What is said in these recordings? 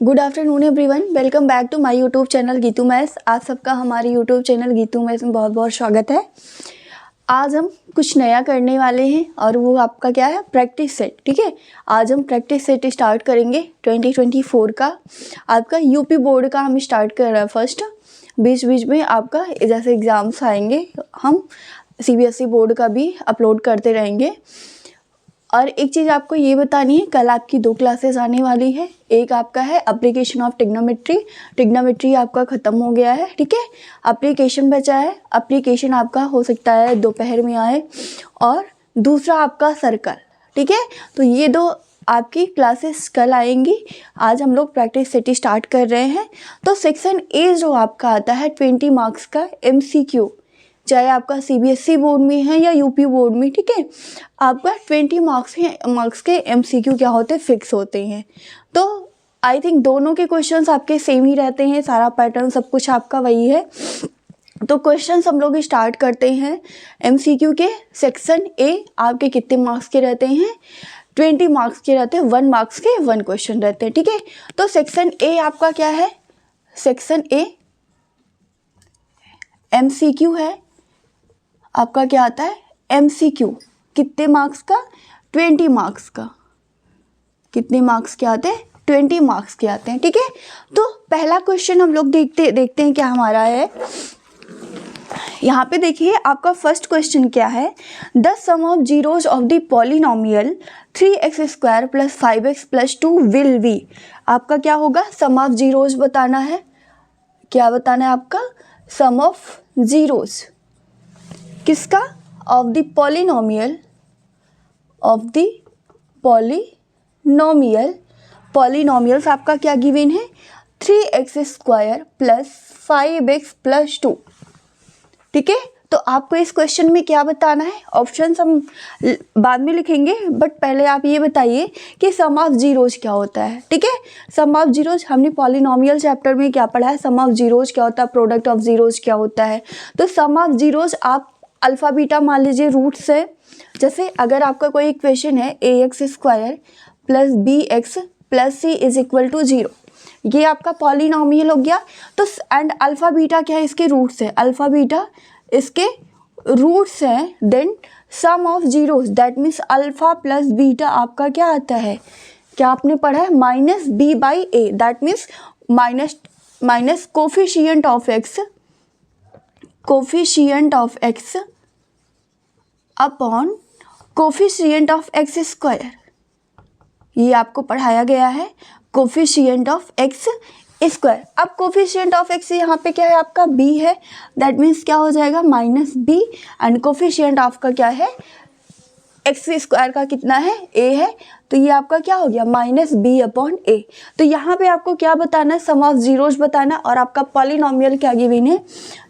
Good afternoon everyone, welcome back to my YouTube channel Geetu maths. आप सबका हमारे YouTube channel Geetu maths में बहुत बहुत स्वागत है। आज हम कुछ नया करने वाले हैं और वो आपका क्या है, प्रैक्टिस सेट। ठीक है, आज हम प्रैक्टिस सेट स्टार्ट करेंगे 2024 का। आपका यूपी बोर्ड का हम स्टार्ट कर रहे हैं फर्स्ट। बीच बीच में आपका जैसे एग्ज़ाम्स आएंगे हम सीबीएसई बोर्ड का भी अपलोड करते रहेंगे। और एक चीज़ आपको ये बतानी है, कल आपकी 2 क्लासेस आने वाली है। एक आपका है एप्लीकेशन ऑफ टिग्नोमेट्री आपका ख़त्म हो गया है। ठीक है, एप्लीकेशन बचा है। एप्लीकेशन आपका हो सकता है दोपहर में आए, और दूसरा आपका सर्कल। ठीक है, तो ये 2 आपकी क्लासेस कल आएंगी। आज हम लोग प्रैक्टिस सेट स्टार्ट कर रहे हैं। तो सेक्शन ए जो आपका आता है 20 मार्क्स का MCQ, चाहे आपका सीबीएसई बोर्ड में है या यूपी बोर्ड में। ठीक है, आपका 20 मार्क्स के MCQ क्या होते हैं, फिक्स होते हैं। तो आई थिंक दोनों के क्वेश्चंस आपके सेम ही रहते हैं, सारा पैटर्न सब कुछ आपका वही है। तो क्वेश्चंस हम लोग स्टार्ट करते हैं MCQ के। सेक्शन ए आपके कितने मार्क्स के रहते हैं, 20 मार्क्स के रहते हैं। 1 मार्क्स के 1 क्वेश्चन रहते हैं। ठीक है, तो सेक्शन ए आपका क्या है, सेक्शन ए MCQ है। आपका क्या आता है MCQ, कितने मार्क्स का, 20 मार्क्स का। कितने मार्क्स के आते हैं, 20 मार्क्स के आते हैं। ठीक है, तो पहला क्वेश्चन हम लोग देखते हैं क्या हमारा है। यहाँ पे देखिए आपका फर्स्ट क्वेश्चन क्या है, the sum of zeros of the polynomial 3x² + 5x + 2 will be. आपका क्या होगा, सम ऑफ जीरोज बताना है। क्या बताना है आपका, सम ऑफ जीरोज किसका, of the polynomial, of the polynomials आपका क्या गिवन है, 3x² + 5x + 2। ठीक है, तो आपको इस क्वेश्चन में क्या बताना है, ऑप्शंस हम बाद में लिखेंगे, बट पहले आप ये बताइए कि सम ऑफ जीरोज क्या होता है। ठीक है, सम ऑफ जीरोज हमने पॉलिनोमियल चैप्टर में क्या पढ़ा है, सम ऑफ जीरोज क्या होता है, प्रोडक्ट ऑफ जीरोज क्या होता है। तो सम ऑफ जीरोज आप अल्फ़ा बीटा मान लीजिए रूट्स है। जैसे अगर आपका कोई इक्वेशन है ax² + bx + c = 0, ये आपका पॉलिनोमियल हो गया। तो एंड अल्फ़ा बीटा क्या है, इसके रूट्स है, अल्फ़ा बीटा इसके रूट्स हैं। Then sum of zeros that means alpha + beta आपका क्या आता है, क्या आपने पढ़ा है, -b/a, that means minus coefficient of x upon coefficient of x²। ये आपको पढ़ाया गया है, कोफिशिएंट ऑफ x²। अब कोफिशिएंट ऑफ x यहाँ पे क्या है आपका b है, दैट मीन्स क्या हो जाएगा -b, एंड कोफिशिएंट ऑफ का क्या है, x² का कितना है, a है। तो ये आपका क्या हो गया, -b/a। तो यहाँ पे आपको क्या बताना है, सम ऑफ जीरोज बताना, और आपका पॉलिनोमियल क्या गिवन है,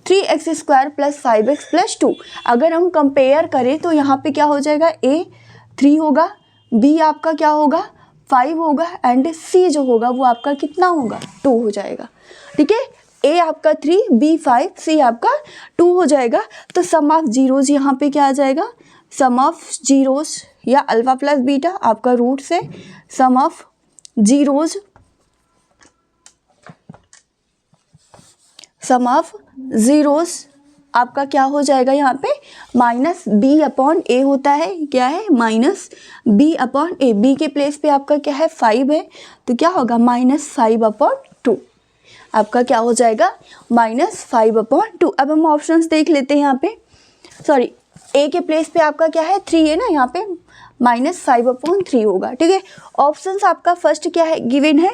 3x² + 5x + 2। अगर हम कंपेयर करें तो यहाँ पे क्या हो जाएगा, a 3 होगा, b आपका क्या होगा 5 होगा, एंड c जो होगा वो आपका कितना होगा, 2 हो जाएगा। ठीक है, a आपका 3, b 5, c आपका 2 हो जाएगा। तो सम ऑफ जीरोज यहाँ पे क्या आ जाएगा, सम ऑफ जीरोज या अल्फ़ा + बीटा आपका रूट से, सम ऑफ जीरोज आपका क्या हो जाएगा, यहाँ पे -b/a होता है, क्या है -b/a। b के प्लेस पे आपका क्या है 5 है, तो क्या होगा -5/2। आपका क्या हो जाएगा, -5/2। अब हम ऑप्शंस देख लेते हैं। यहाँ पे सॉरी, a के प्लेस पे आपका क्या है 3 है ना, यहाँ पे -5/3 होगा। ठीक है, ऑप्शंस आपका फर्स्ट क्या है गिवन है,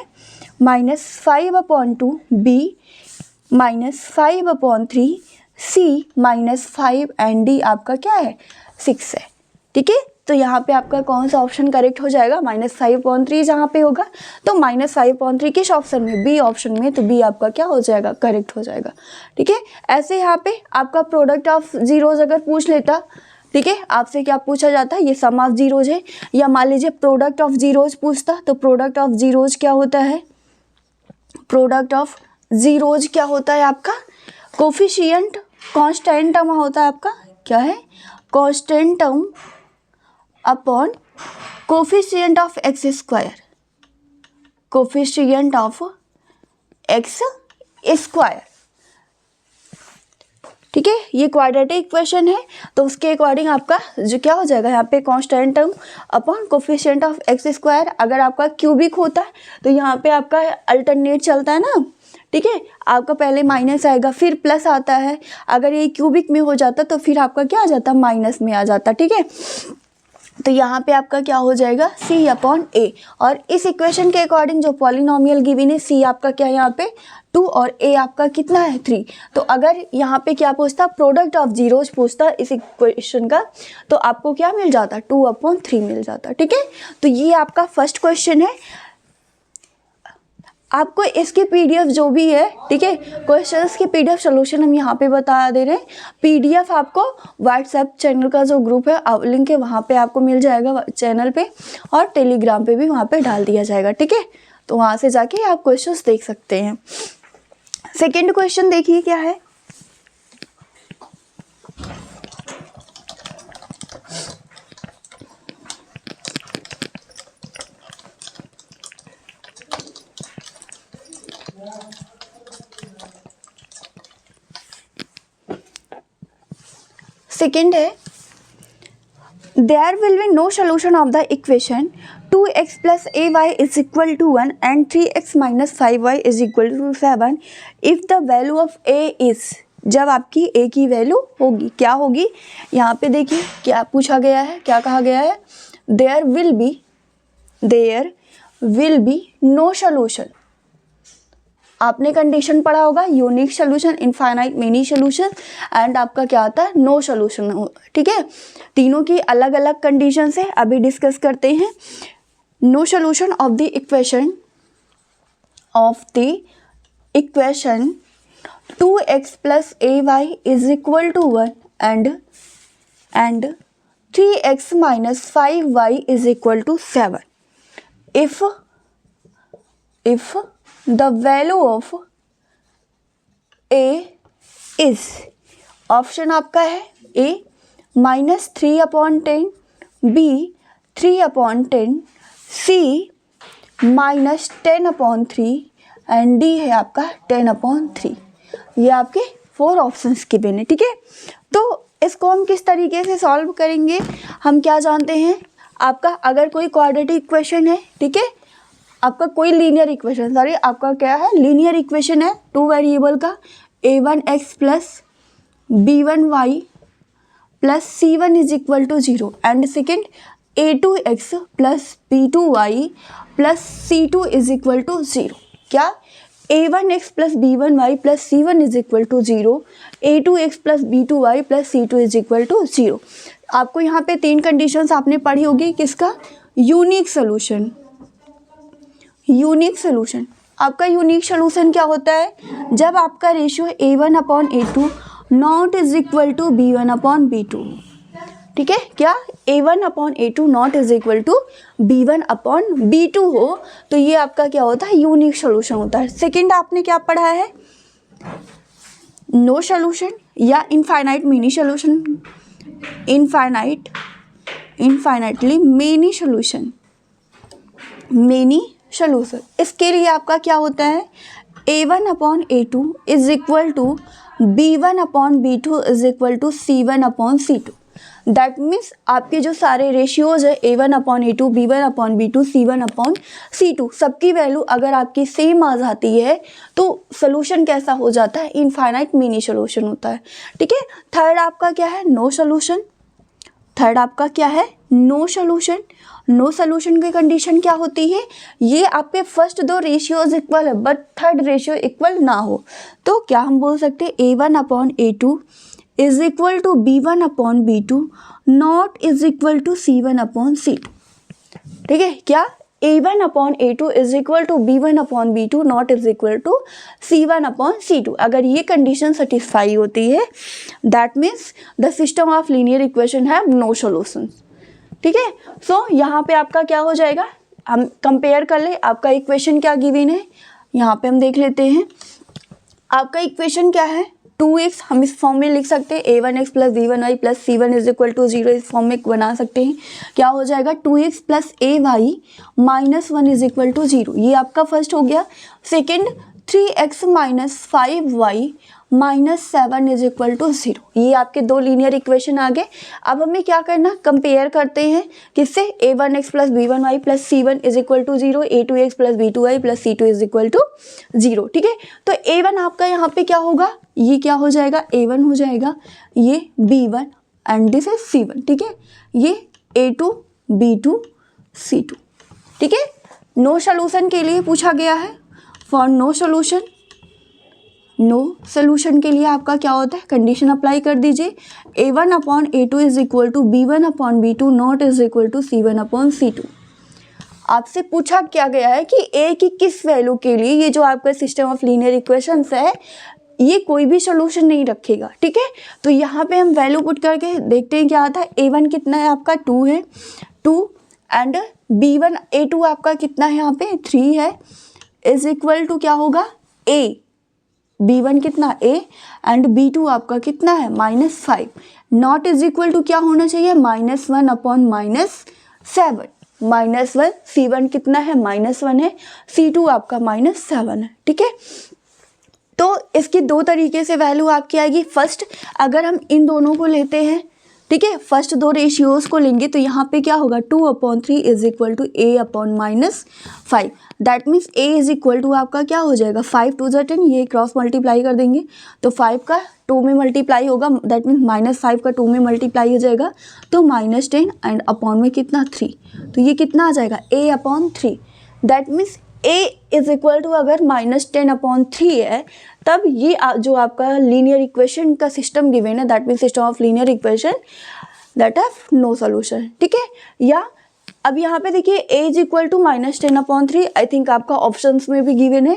-5/2, b -5/3, c -5, एंड d आपका क्या है 6 है। ठीक है, तो यहाँ पे आपका कौन सा ऑप्शन करेक्ट हो जाएगा, -5/3 जहाँ पे होगा, तो -5/3 किस ऑप्शन में, बी ऑप्शन में, तो बी आपका क्या हो जाएगा, करेक्ट हो जाएगा। ठीक है, ऐसे यहाँ पे आपका प्रोडक्ट ऑफ जीरोज अगर पूछ लेता, ठीक है, आपसे क्या पूछा जाता है, ये सम ऑफ जीरोज है, या मान लीजिए प्रोडक्ट ऑफ जीरोज पूछता, तो प्रोडक्ट ऑफ जीरोज क्या होता है, प्रोडक्ट ऑफ जीरोज क्या होता है आपका, कोफिशिएंट कांस्टेंट टर्म होता है आपका, क्या है, constant term upon coefficient of x²। Coefficient of x square. ठीक है, ये क्वाड्रेटिक इक्वेशन है, तो उसके अकॉर्डिंग आपका जो क्या हो जाएगा यहाँ पे constant term upon coefficient of x square. अगर आपका क्यूबिक होता है तो यहाँ पे आपका अल्टरनेट चलता है ना, ठीक है, आपका पहले माइनस आएगा फिर प्लस आता है। अगर ये क्यूबिक में हो जाता तो फिर आपका क्या आ जाता, माइनस में आ जाता। ठीक है, तो यहाँ पे आपका क्या हो जाएगा, c अपॉन ए। और इस इक्वेशन के अकॉर्डिंग जो पॉलिनोमियल गिवन है, c आपका क्या है यहाँ पे 2 और a आपका कितना है 3। तो अगर यहाँ पे क्या पूछता, प्रोडक्ट ऑफ जीरोज पूछता इस इक्वेशन का, तो आपको क्या मिल जाता, 2/3 मिल जाता। ठीक है, तो ये आपका फर्स्ट क्वेश्चन है। आपको इसके पीडीएफ जो भी है, ठीक है, क्वेश्चंस के पीडीएफ सॉल्यूशन हम यहाँ पे बता दे रहे हैं। पीडीएफ आपको व्हाट्सएप चैनल का जो ग्रुप है लिंक है वहाँ पे आपको मिल जाएगा चैनल पे, और टेलीग्राम पे भी वहाँ पे डाल दिया जाएगा। ठीक है, तो वहाँ से जाके आप क्वेश्चंस देख सकते हैं। सेकेंड क्वेश्चन देखिए क्या है। सेकेंड है, there will be no solution of the equation 2x + ay is equal to 1 and 3x - 5y is equal to 7 if the value of a is, जब आपकी a की वैल्यू होगी, क्या होगी, यहाँ पे देखिए क्या पूछा गया है, क्या कहा गया है, there will be no solution. आपने कंडीशन पढ़ा होगा, unique solution, infinite many solution, and आपका क्या आता है, नो सोल्यूशन। ठीक है, तीनों की अलग अलग कंडीशन है, अभी डिस्कस करते हैं। No solution of the equation 2x + ay is equal to 1 and 3x - 5y is equal to 7 if the value of a is, option आपका है a -3/10, b 3/10, c -10/3 and d है आपका 10/3। ये आपके 4 ऑप्शंस के बिना। ठीक है, तो इसको हम किस तरीके से सॉल्व करेंगे, हम क्या जानते हैं, आपका अगर कोई क्वाड्रेटिक इक्वेशन है, ठीक है, आपका कोई लीनियर इक्वेशन, सॉरी आपका क्या है, लीनियर इक्वेशन है 2 वेरिएबल का, a1x + b1y + c1 = 0 and second a2x + b2y + c2 = 0। क्या, a1x + b1y + c1 = 0, a2x + b2y + c2 = 0। आपको यहाँ पे 3 कंडीशंस आपने पढ़ी होगी, किसका, यूनिक सोल्यूशन। यूनिक सोल्यूशन, आपका यूनिक सोल्यूशन क्या होता है, जब आपका ratio a1/a2 not is equal to b1/b2। ठीक है, क्या, a1/a2 not is equal to b1/b2 हो, तो ये आपका क्या होता है, यूनिक सोल्यूशन होता है। सेकंड आपने क्या पढ़ा है, नो सोल्यूशन या infinite many solution, infinitely many solution, solution. इसके लिए आपका क्या होता है, a1/a2 is equal to b1/b2 is equal to c1/c2। That means आपके जो सारे रेशियोज है a1/a2, b1/b2, c1/c2, सबकी वैल्यू अगर आपकी सेम आ जाती है तो सोल्यूशन कैसा हो जाता है, इनफाइनाइट मिनी सोल्यूशन होता है। ठीक है, थर्ड आपका क्या है, नो सोल्यूशन। थर्ड आपका क्या है, नो सोल्यूशन। नो सोल्यूशन की कंडीशन क्या होती है, ये आपके फर्स्ट 2 रेशियोज इक्वल है बट थर्ड रेशियो इक्वल ना हो, तो क्या हम बोल सकते हैं, a1/a2 is equal to b1/b2 not is equal to c1/c2। ठीक है, क्या, a1/a2 is equal to b1/b2 not is equal to c1/c2। अगर ये कंडीशन सेटिस्फाई होती है, that means the system of linear equation have no solution. ठीक है, सो यहाँ पे आपका क्या हो जाएगा, हम कंपेयर कर ले, आपका इक्वेशन क्या गिवन है, यहाँ पे हम देख लेते हैं। आपका इक्वेशन क्या है, 2x हम इस फॉर्म में लिख सकते हैं, a1x plus b1y plus c1 is equal to 0, इस फॉर्म में बना सकते हैं। क्या हो जाएगा 2x plus ay minus 1 is equal to 0, ये आपका फर्स्ट हो गया। Second 3x minus 5y minus 7 is equal to 0, ये आपके दो लीनियर इक्वेशन आ गए। अब हमें क्या करना, कंपेयर करते हैं किससे, a1x plus b1y plus c1 is equal to 0, a2x plus b2y plus c2 is equal to 0। ठीक है, तो a1 आपका यहाँ पे क्या होगा, ये क्या हो जाएगा, a1 हो जाएगा, ये b1 and this is c1। ठीक है, ये a2 b2 c2। ठीक है, नो सोल्यूशन के लिए पूछा गया है, for no solution, no solution के लिए आपका क्या होता है, कंडीशन अप्लाई कर दीजिए, a1 upon a2 is equal to b1 upon b2 not is equal to c1 upon c2। आपसे पूछा क्या गया है कि a की किस वैल्यू के लिए ये जो आपका सिस्टम ऑफ लीनियर इक्वेशंस है ये कोई भी सोल्यूशन नहीं रखेगा। ठीक है, तो यहाँ पे हम वैल्यू पुट करके देखते हैं क्या आता है। a1 कितना है आपका 2 है, 2 एंड b1 a2 आपका कितना है यहाँ पे 3 है, इज इक्वल टू क्या होगा a, b1 कितना a एंड b2 आपका कितना है -5, नॉट इज इक्वल टू क्या होना चाहिए -1 अपॉन -7, -1, c1 कितना है -1 है, c2 आपका -7 है। ठीक है, तो इसकी दो तरीके से वैल्यू आपकी आएगी। फर्स्ट अगर हम इन दोनों को लेते हैं, ठीक है, फर्स्ट दो रेशियोज को लेंगे तो यहाँ पे क्या होगा 2/3 is equal to a upon -5, that means a is equal to आपका क्या हो जाएगा 5 2 10, ये क्रॉस मल्टीप्लाई कर देंगे तो 5 का 2 में मल्टीप्लाई होगा, दैट मीन्स -5 का 2 में मल्टीप्लाई हो जाएगा तो -10 एंड अपॉन में कितना 3, तो ये कितना आ जाएगा a upon 3, that means a is equal to अगर -10/3 है तब ये जो आपका लीनियर इक्वेशन का सिस्टम गिवन है, that means system of linear equation that have no solution. ठीक है, या अब यहाँ पे देखिए a is equal to -10/3, I think आपका ऑप्शंस में भी गिवन है।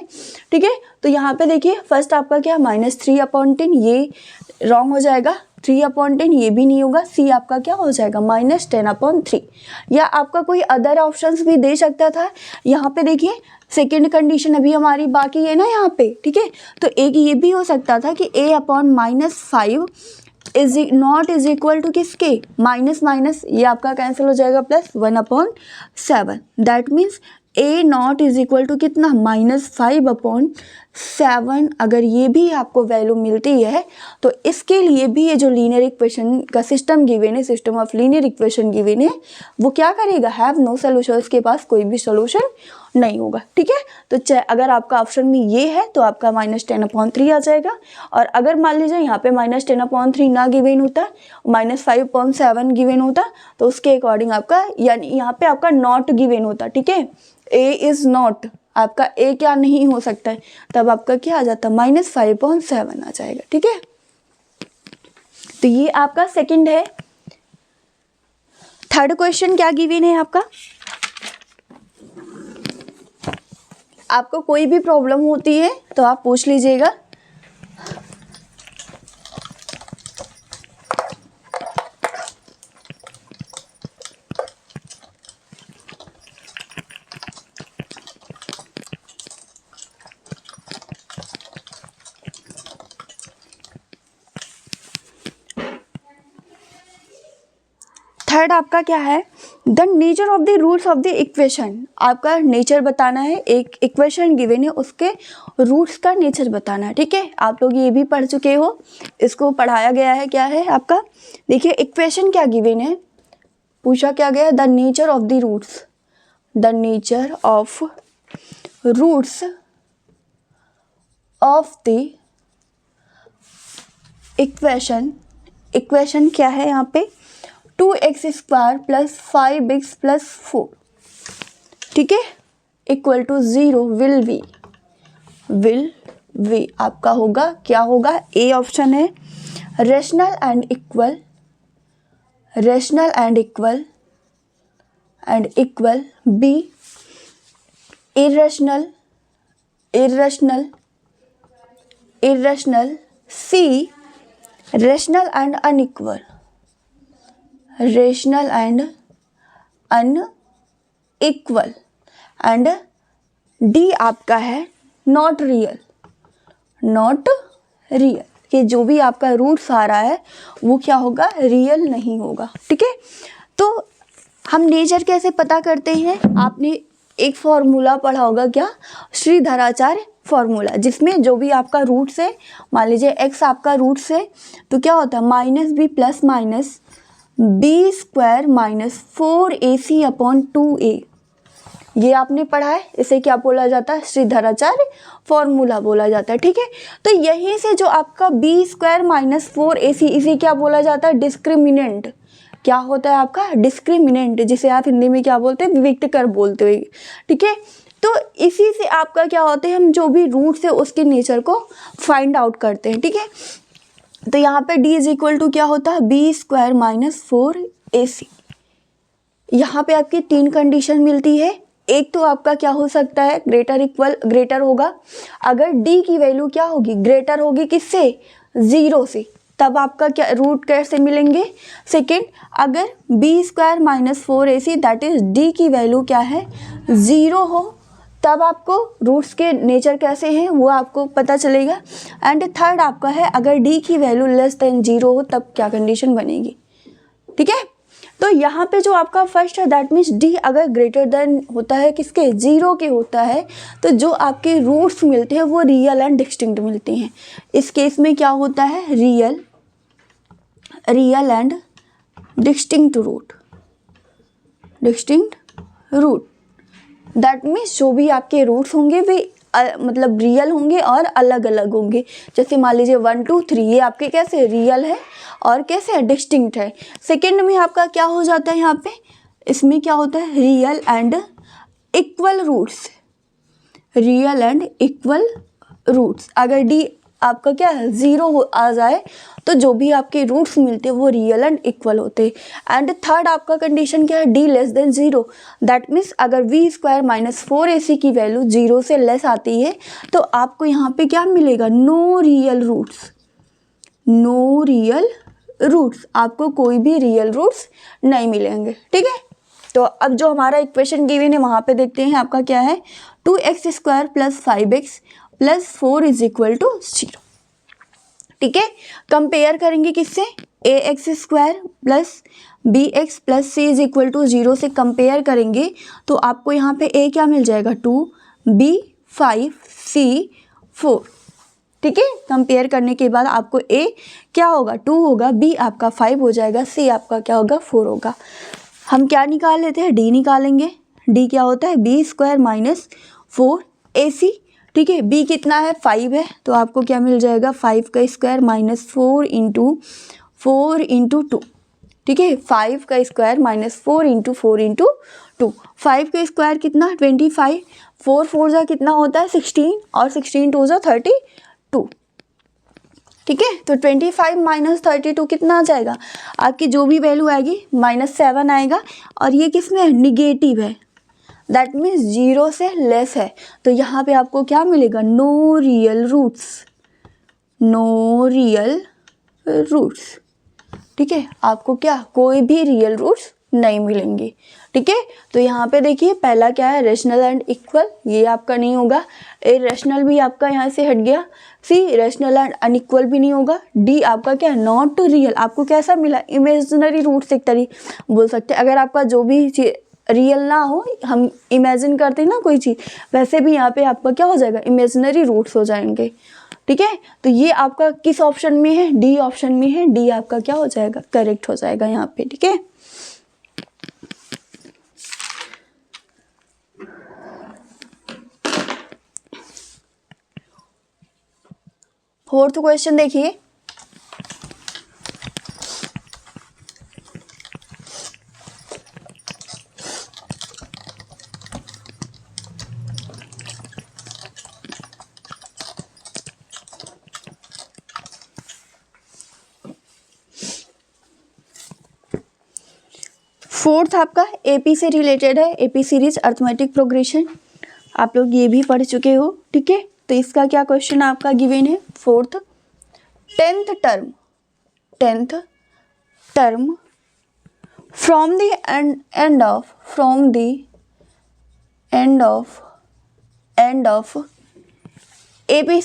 ठीक है, तो यहाँ पे देखिए फर्स्ट आपका क्या -3/10, ये रॉन्ग हो जाएगा, 3/10 ये भी नहीं होगा, सी आपका क्या हो जाएगा -10/3, या आपका कोई अदर ऑप्शंस भी दे सकता था। यहाँ पे देखिए सेकेंड कंडीशन अभी हमारी बाकी है ना यहाँ पे। ठीक है, तो एक ये भी हो सकता था कि a upon -5 is not is equal to किसके माइनस माइनस, ये आपका कैंसिल हो जाएगा +1/7, that means a not is equal to कितना -5/7। अगर ये भी आपको वैल्यू मिलती है तो इसके लिए भी ये जो लीनियर इक्वेशन का सिस्टम गिवन है, system of linear equation given है, वो क्या करेगा हैव नो सोल्यूशन, उसके पास कोई भी सोल्यूशन नहीं होगा। ठीक है, तो अगर आपका ऑप्शन में ये है तो आपका -10/3 आ जाएगा, और अगर मान लीजिए यहाँ पे -10/3 ना गिवन होता, -5/7 गिवन होता तो उसके अकॉर्डिंग आपका यानी यहाँ पे आपका नॉट गिवन होता। ठीक है, a इज नॉट, आपका a क्या नहीं हो सकता है, तब आपका क्या आ जाता -5/7 आ जाएगा। ठीक है, तो ये आपका सेकंड है। थर्ड क्वेश्चन क्या गिवन है आपका, आपको कोई भी प्रॉब्लम होती है तो आप पूछ लीजिएगा। थर्ड आपका क्या है, the nature of the roots of the equation, आपका नेचर बताना है, एक इक्वेशन गिवन है उसके रूट्स का नेचर बताना है। ठीक है, आप लोग ये भी पढ़ चुके हो, इसको पढ़ाया गया है। क्या है आपका, देखिए इक्वेशन क्या गिवन है, पूछा क्या गया, the nature of the roots, the nature of roots of the equation, equation क्या है यहाँ पे 2x² + 5x + 4, ठीक है, इक्वल टू 0 विल वी आपका होगा क्या होगा, ए ऑप्शन है rational and equal, rational and equal, B irrational, C rational and unequal, rational and unequal, and D आपका है नॉट रियल, कि जो भी आपका रूट्स आ रहा है वो क्या होगा, रियल नहीं होगा। ठीक है, तो हम नेचर कैसे पता करते हैं, आपने एक फॉर्मूला पढ़ा होगा, क्या, श्रीधराचार्य फॉर्मूला, जिसमें जो भी आपका रूट्स है, मान लीजिए x आपका रूट्स है तो क्या होता है minus B plus minus B square minus 4ac upon 2a, ये आपने पढ़ा है। इसे क्या बोला जाता है, श्रीधराचार्य फॉर्मूला बोला जाता है। ठीक है, तो यहीं से जो आपका बी स्क्वायर माइनस 4ac, इसे क्या बोला जाता है, डिस्क्रिमिनेंट। क्या होता है आपका डिस्क्रिमिनेंट, जिसे आप हिंदी में क्या बोलते हैं, विविक्त कर बोलते हुए। ठीक है, तो इसी से आपका क्या होता है, हम जो भी रूट्स है उसके नेचर को फाइंड आउट करते हैं। ठीक है, तो यहाँ पे d इज इक्वल टू क्या होता है, बी स्क्वायर माइनस 4ac। यहाँ पे आपकी 3 कंडीशन मिलती है। एक तो आपका क्या हो सकता है, ग्रेटर होगा अगर d की वैल्यू क्या होगी, ग्रेटर होगी किससे, 0 से, तब आपका क्या रूट कैसे मिलेंगे। सेकेंड, अगर B square minus 4ac that is d की वैल्यू क्या है, 0 हो, तब आपको रूट्स के नेचर कैसे हैं वो आपको पता चलेगा। एंड थर्ड आपका है, अगर d की वैल्यू लेस देन 0 हो तब क्या कंडीशन बनेगी। ठीक है, तो यहाँ पे जो आपका फर्स्ट है दैट मीन्स d अगर ग्रेटर देन होता है किसके, 0 के होता है, तो जो आपके रूट्स मिलते हैं वो रियल एंड डिस्टिंक्ट मिलते हैं। इस केस में क्या होता है, real and distinct root, that means जो भी आपके रूट्स होंगे वे मतलब रियल होंगे और अलग अलग होंगे। जैसे मान लीजिए 1 2 3 ये आपके कैसे रियल है और कैसे डिस्टिंक्ट है। सेकेंड में आपका क्या हो जाता है, यहाँ पे इसमें क्या होता है, रियल एंड इक्वल रूट्स। अगर डी आपका क्या है 0 आ जाए तो जो भी आपके रूट्स मिलते हैं वो रियल एंड इक्वल होते हैं। एंड थर्ड आपका कंडीशन क्या है, D less than 0, that means अगर वी स्क्वायर माइनस 4ac की वैल्यू 0 से लेस आती है तो आपको यहाँ पे क्या मिलेगा, नो रियल रूट्स, आपको कोई भी रियल रूट्स नहीं मिलेंगे। ठीक है, तो अब जो हमारा इक्वेशन गिवन है वहाँ पे देखते हैं आपका क्या है, 2x square plus 5x plus 4 is equal to 0। ठीक है, कंपेयर करेंगे किससे, ax square plus bx plus c is equal to 0 से कंपेयर करेंगे तो आपको यहाँ पे a क्या मिल जाएगा, 2, b 5, c 4। ठीक है, कंपेयर करने के बाद आपको a क्या होगा, 2 होगा, b आपका 5 हो जाएगा, c आपका क्या होगा, 4 होगा। हम क्या निकाल लेते हैं, d निकालेंगे। d क्या होता है, b स्क्वायर माइनस 4ac। ठीक है, b कितना है, 5 है, तो आपको क्या मिल जाएगा, 5 का स्क्वायर माइनस 4 इंटू 2। ठीक है, 5 का स्क्वायर माइनस 4 इंटू 2। 5 का स्क्वायर कितना, 25, 4 4 जा कितना होता है 16 और 16 2 जा 32। ठीक है, तो 25 माइनस 32 कितना आ जाएगा, आपकी जो भी वैल्यू आएगी -7 आएगा और ये किस में है, निगेटिव है, दैट मीन्स 0 से लेस है। तो यहाँ पे आपको क्या मिलेगा, नो रियल रूट्स। ठीक है, आपको क्या कोई भी रियल रूट्स नहीं मिलेंगे। ठीक है, तो यहाँ पे देखिए पहला क्या है, रेशनल एंड इक्वल, ये आपका नहीं होगा। इरेशनल भी आपका यहाँ से हट गया। सी, रेशनल एंड अनइक्वल भी नहीं होगा। डी आपका क्या है, नॉट रियल, आपको कैसा मिला, इमेजिनरी रूट्स एक तरीके बोल सकते हैं। अगर आपका जो भी रियल ना हो, हम इमेजिन करते हैं ना कोई चीज़, वैसे भी यहाँ पे आपका क्या हो जाएगा, इमेजिनरी रूट्स हो जाएंगे। ठीक है, तो ये आपका किस ऑप्शन में है, डी ऑप्शन में है। डी आपका क्या हो जाएगा, करेक्ट हो जाएगा यहाँ पे। ठीक है, फोर्थ क्वेश्चन देखिए, फोर्थ आपका एपी से रिलेटेड है, एपी सीरीज अर्थमेटिक प्रोग्रेशन, आप लोग ये भी पढ़ चुके हो। ठीक है, तो इसका क्या क्वेश्चन आपका गिवन है, fourth, tenth term from the end of AP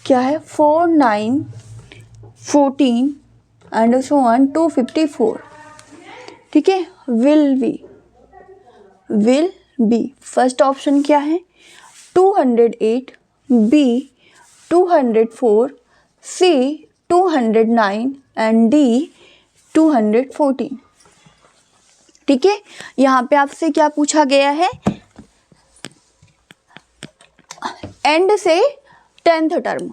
क्या है 4, 9, 14 एंड सो ऑन 254, ठीक है। विल बी फर्स्ट ऑप्शन क्या है 208, बी 204, सी 209 एंड डी 214, ठीक है। यहाँ पे आपसे क्या पूछा गया है, एंड से 10th टर्म,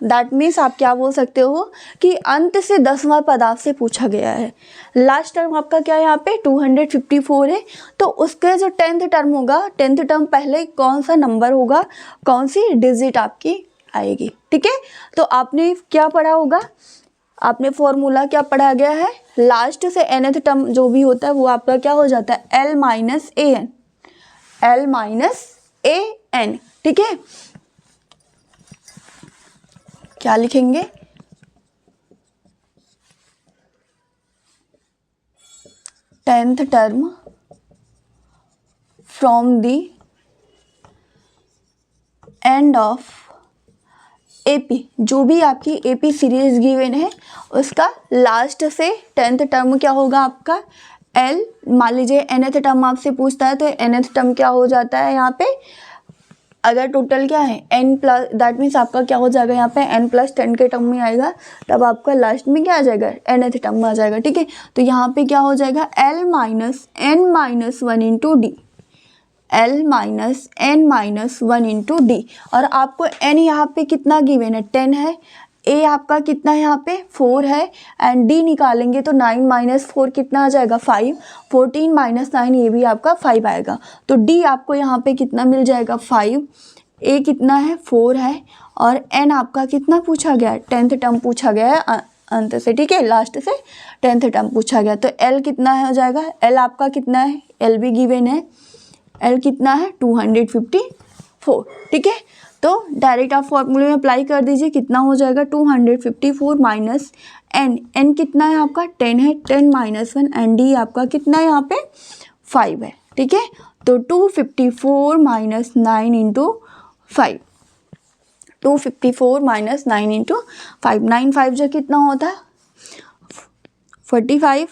दैट मीन्स आप क्या बोल सकते हो कि अंत से 10वां पद आपसे पूछा गया है। लास्ट टर्म आपका क्या है यहाँ पे 254 है, तो उसके जो 10th टर्म होगा, 10th टर्म पहले कौन सा नंबर होगा, कौन सी डिजिट आपकी आएगी, ठीक है। तो आपने क्या पढ़ा होगा, आपने फॉर्मूला क्या पढ़ा गया है, लास्ट से nth टर्म जो भी होता है वो आपका क्या हो जाता है L माइनस ए एन, ठीक है। क्या लिखेंगे, tenth term from the end of AP, जो भी आपकी एपी सीरीज गिवन है उसका लास्ट से 10th टर्म क्या होगा आपका एल। मान लीजिए nth टर्म आपसे पूछता है तो nth टर्म क्या हो जाता है यहाँ पे, अगर टोटल क्या है n प्लस, दैट मीन्स आपका क्या हो जाएगा यहाँ पे n+10 के टर्म में आएगा, तब आपका लास्ट में क्या आ जाएगा nth टर्म में आ जाएगा, ठीक है। तो यहाँ पे क्या हो जाएगा L minus n-1 into D, L minus n-1 into D. और आपको n यहाँ पे कितना गिवन है 10 है, a आपका कितना है यहाँ पे 4 है एंड d निकालेंगे तो 9 - 4 कितना आ जाएगा 5, 14 - 9 ये भी आपका 5 आएगा। तो d आपको यहाँ पे कितना मिल जाएगा 5, a कितना है 4 है और n आपका कितना पूछा गया है 10th टर्म पूछा गया है अंत से, ठीक है, लास्ट से 10th टर्म पूछा गया। तो l कितना है हो जाएगा, l आपका कितना है, l भी गिवन है, l कितना है 254, ठीक है। तो डायरेक्ट आप फॉर्मूले में अप्लाई कर दीजिए, कितना हो जाएगा 254 माइनस n कितना है आपका 10 है, 10 - 1 एंड d आपका कितना है यहाँ पे 5 है, ठीक है। तो 254 - 9 इंटू 5, 254 - 9 इंटू 5, 9 5 जो कितना होता है 45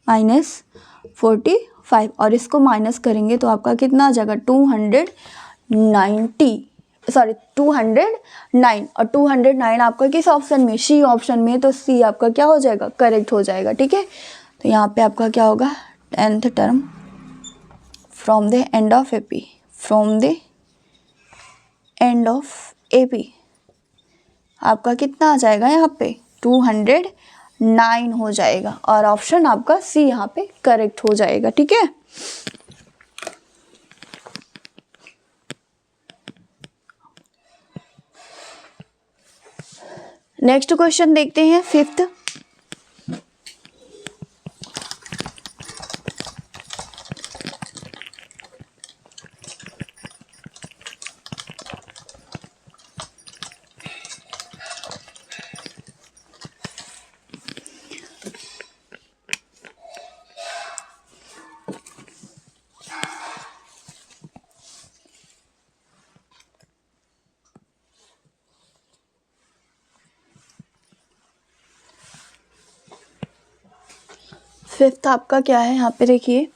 माइनस 45 और इसको माइनस करेंगे तो आपका कितना आ जाएगा 209 और 209 आपका किस ऑप्शन में, सी ऑप्शन में, तो सी आपका क्या हो जाएगा करेक्ट हो जाएगा, ठीक है। तो यहाँ पे आपका क्या होगा 10th term from the end of AP, from the end of AP आपका कितना आ जाएगा यहाँ पे 209 हो जाएगा और ऑप्शन आपका सी यहाँ पे करेक्ट हो जाएगा, ठीक है। नेक्स्ट क्वेश्चन देखते हैं 5th। फिफ्थ आपका क्या है, यहाँ पे देखिए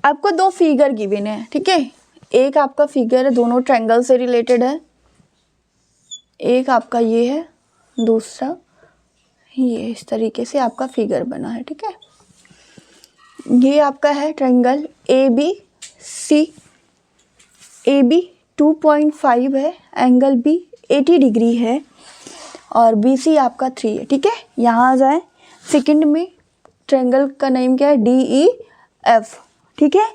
आपको दो फिगर गिवन है, ठीक है। एक आपका फिगर है दोनों ट्रायंगल से रिलेटेड है, एक आपका ये है, दूसरा ये, इस तरीके से आपका फिगर बना है, ठीक है। ये आपका है ट्रायंगल ए बी 2.5 है, एंगल बी 80 डिग्री है और बी सी आपका 3 है, ठीक है। यहाँ आ जाए सेकंड में, ट्रायंगल का नेम क्या है DEF, ठीक है।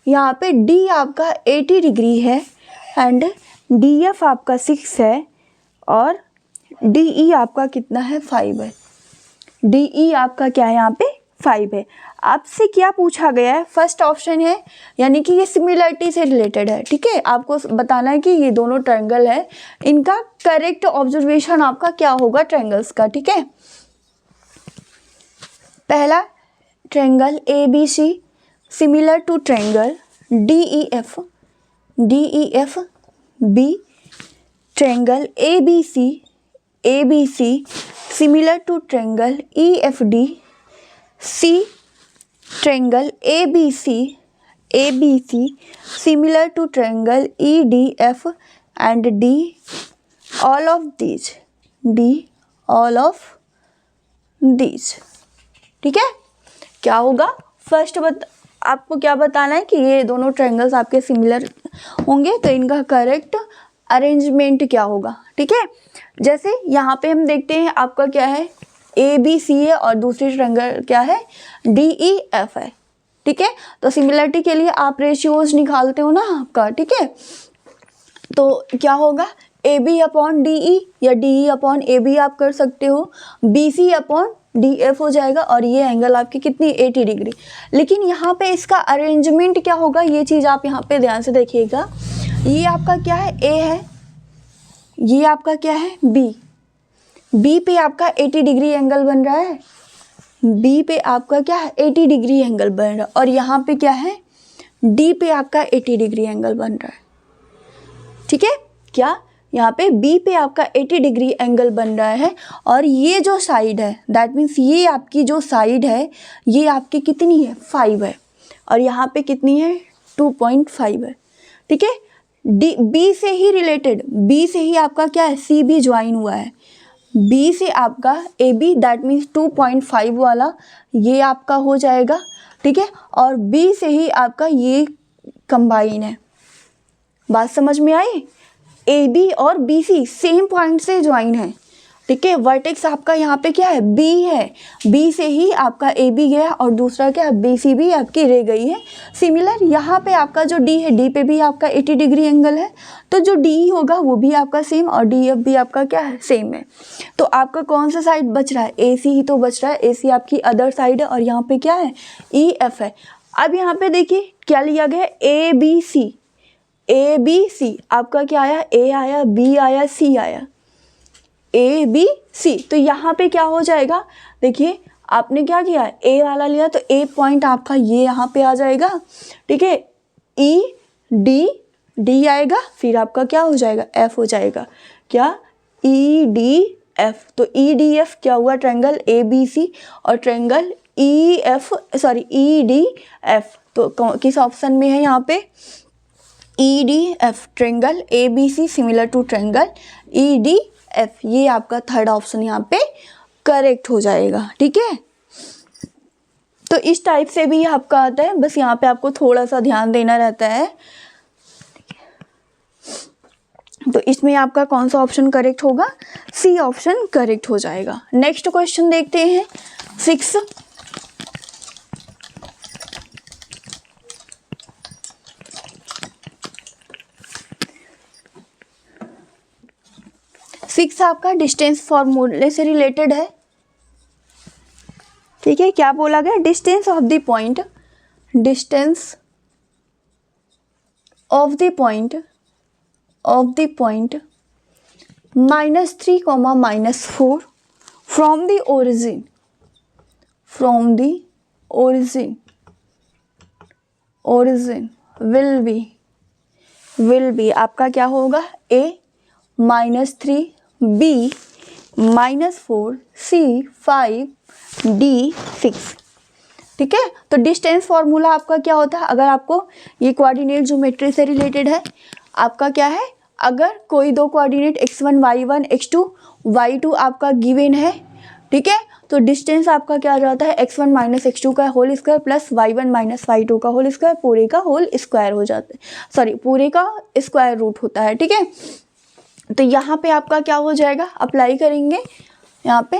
यहाँ पे D आपका 80 डिग्री है एंड DF आपका 6 है और DE आपका कितना है 5 है, DE आपका क्या है यहाँ पे 5 है। आपसे क्या पूछा गया है, फर्स्ट ऑप्शन है, यानी कि ये सिमिलरिटी से रिलेटेड है, ठीक है। आपको बताना है कि ये दोनों ट्रायंगल है, इनका करेक्ट ऑब्जर्वेशन आपका क्या होगा ट्रायंगल्स का, ठीक है। पहला triangle ABC similar to triangle DEF B triangle ABC similar to triangle EFD. C, triangle ABC similar to triangle EDF. And D, all of these. ठीक है, क्या होगा? फर्स्ट आपको क्या बताना है कि ये दोनों ट्रायंगल्स आपके सिमिलर होंगे, तो इनका करेक्ट अरेंजमेंट क्या होगा. ठीक है, जैसे यहाँ पे हम देखते हैं आपका क्या है, ABC है और दूसरी ट्रायंगल क्या है, DEF है. ठीक है, तो सिमिलरिटी के लिए आप रेशियोज निकालते हो ना आपका. ठीक है, तो क्या होगा, AB अपॉन DE या DE अपॉन AB आप कर सकते हो, BC अपॉन DF हो जाएगा, और ये एंगल आपकी कितनी 80 डिग्री. लेकिन यहाँ पे इसका अरेंजमेंट क्या होगा, ये चीज़ आप यहाँ पे ध्यान से देखिएगा. ये आपका क्या है, A है, ये आपका क्या है, B पे आपका 80 डिग्री एंगल बन रहा है, B पे आपका क्या है 80 डिग्री एंगल बन रहा है, और यहाँ पे क्या है, D पे आपका 80 डिग्री एंगल बन रहा है. ठीक है, क्या यहाँ पे B पे आपका 80 डिग्री एंगल बन रहा है, और ये जो साइड है, दैट मीन्स ये आपकी जो साइड है ये आपकी कितनी है, 5 है, और यहाँ पे कितनी है, 2.5 है. ठीक है, B से ही रिलेटेड, B से ही आपका क्या है, C भी ज्वाइन हुआ है, B से आपका AB दैट मीन्स 2.5 वाला ये आपका हो जाएगा. ठीक है, और B से ही आपका ये कंबाइन है. बात समझ में आई, AB और BC सेम पॉइंट से ज्वाइन है. ठीक है, वर्टेक्स आपका यहाँ पे क्या है, B है, B से ही आपका AB गया और दूसरा क्या है, BC भी आपकी रह गई है. सिमिलर यहाँ पे आपका जो D है, D पे भी आपका 80 डिग्री एंगल है, तो जो D होगा वो भी आपका सेम, और DF भी आपका क्या है, सेम है. तो आपका कौन सा साइड बच रहा है, AC ही तो बच रहा है, AC आपकी अदर साइड है, और यहाँ पे क्या है, EF है. अब यहाँ पे देखिए क्या लिया गया है, ABC आपका क्या आया, A आया, B आया, C आया, ABC. तो यहाँ पे क्या हो जाएगा, देखिए आपने क्या किया, A वाला लिया तो A पॉइंट आपका ये यहाँ पे आ जाएगा. ठीक है, D आएगा, फिर आपका क्या हो जाएगा, F हो जाएगा, क्या, EDF. तो EDF क्या हुआ, ट्रायंगल ABC और ट्रायंगल EDF. तो किस ऑप्शन में है यहाँ पे, EDF, triangle ABC similar to triangle EDF. ये आपका थर्ड ऑप्शन यहाँ पे करेक्ट हो जाएगा. ठीक है, तो इस टाइप से भी आपका आता है, बस यहाँ पे आपको थोड़ा सा ध्यान देना रहता है. तो इसमें आपका कौन सा ऑप्शन करेक्ट होगा, C ऑप्शन करेक्ट हो जाएगा. नेक्स्ट क्वेश्चन देखते हैं 6. सिक्स आपका डिस्टेंस फॉर्मूले से रिलेटेड है. ठीक है, क्या बोला गया, distance of the point -3, -4 from the origin will be आपका क्या होगा, A -3, B -4, C 5, D 6. ठीक है, तो डिस्टेंस फॉर्मूला आपका क्या होता है, अगर आपको ये कोऑर्डिनेट ज्योमेट्री से रिलेटेड है, आपका क्या है, अगर कोई दो coordinate x1 y1 x2 y2 आपका गिवन है. ठीक है, तो डिस्टेंस आपका क्या जाता है, x1 माइनस x2 का whole square plus y1 minus y2 का होल स्क्वायर, पूरे का होल स्क्वायर हो जाता है, सॉरी पूरे का स्क्वायर रूट होता है. ठीक है, तो यहाँ पे आपका क्या हो जाएगा, अप्लाई करेंगे यहाँ पे,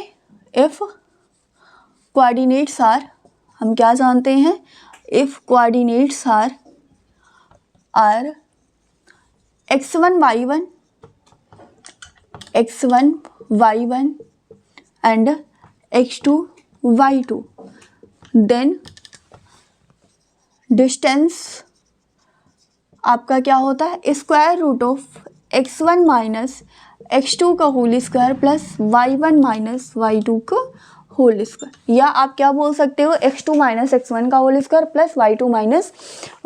इफ कोऑर्डिनेट्स आर, हम क्या जानते हैं, if coordinates are x1 y1 and x2 y2, then distance आपका क्या होता है, square root of x1 minus x2 का whole square plus y1 minus y2 का होल स्क्वायर, या आप क्या बोल सकते हो x2 माइनस x1 का whole square plus y2 minus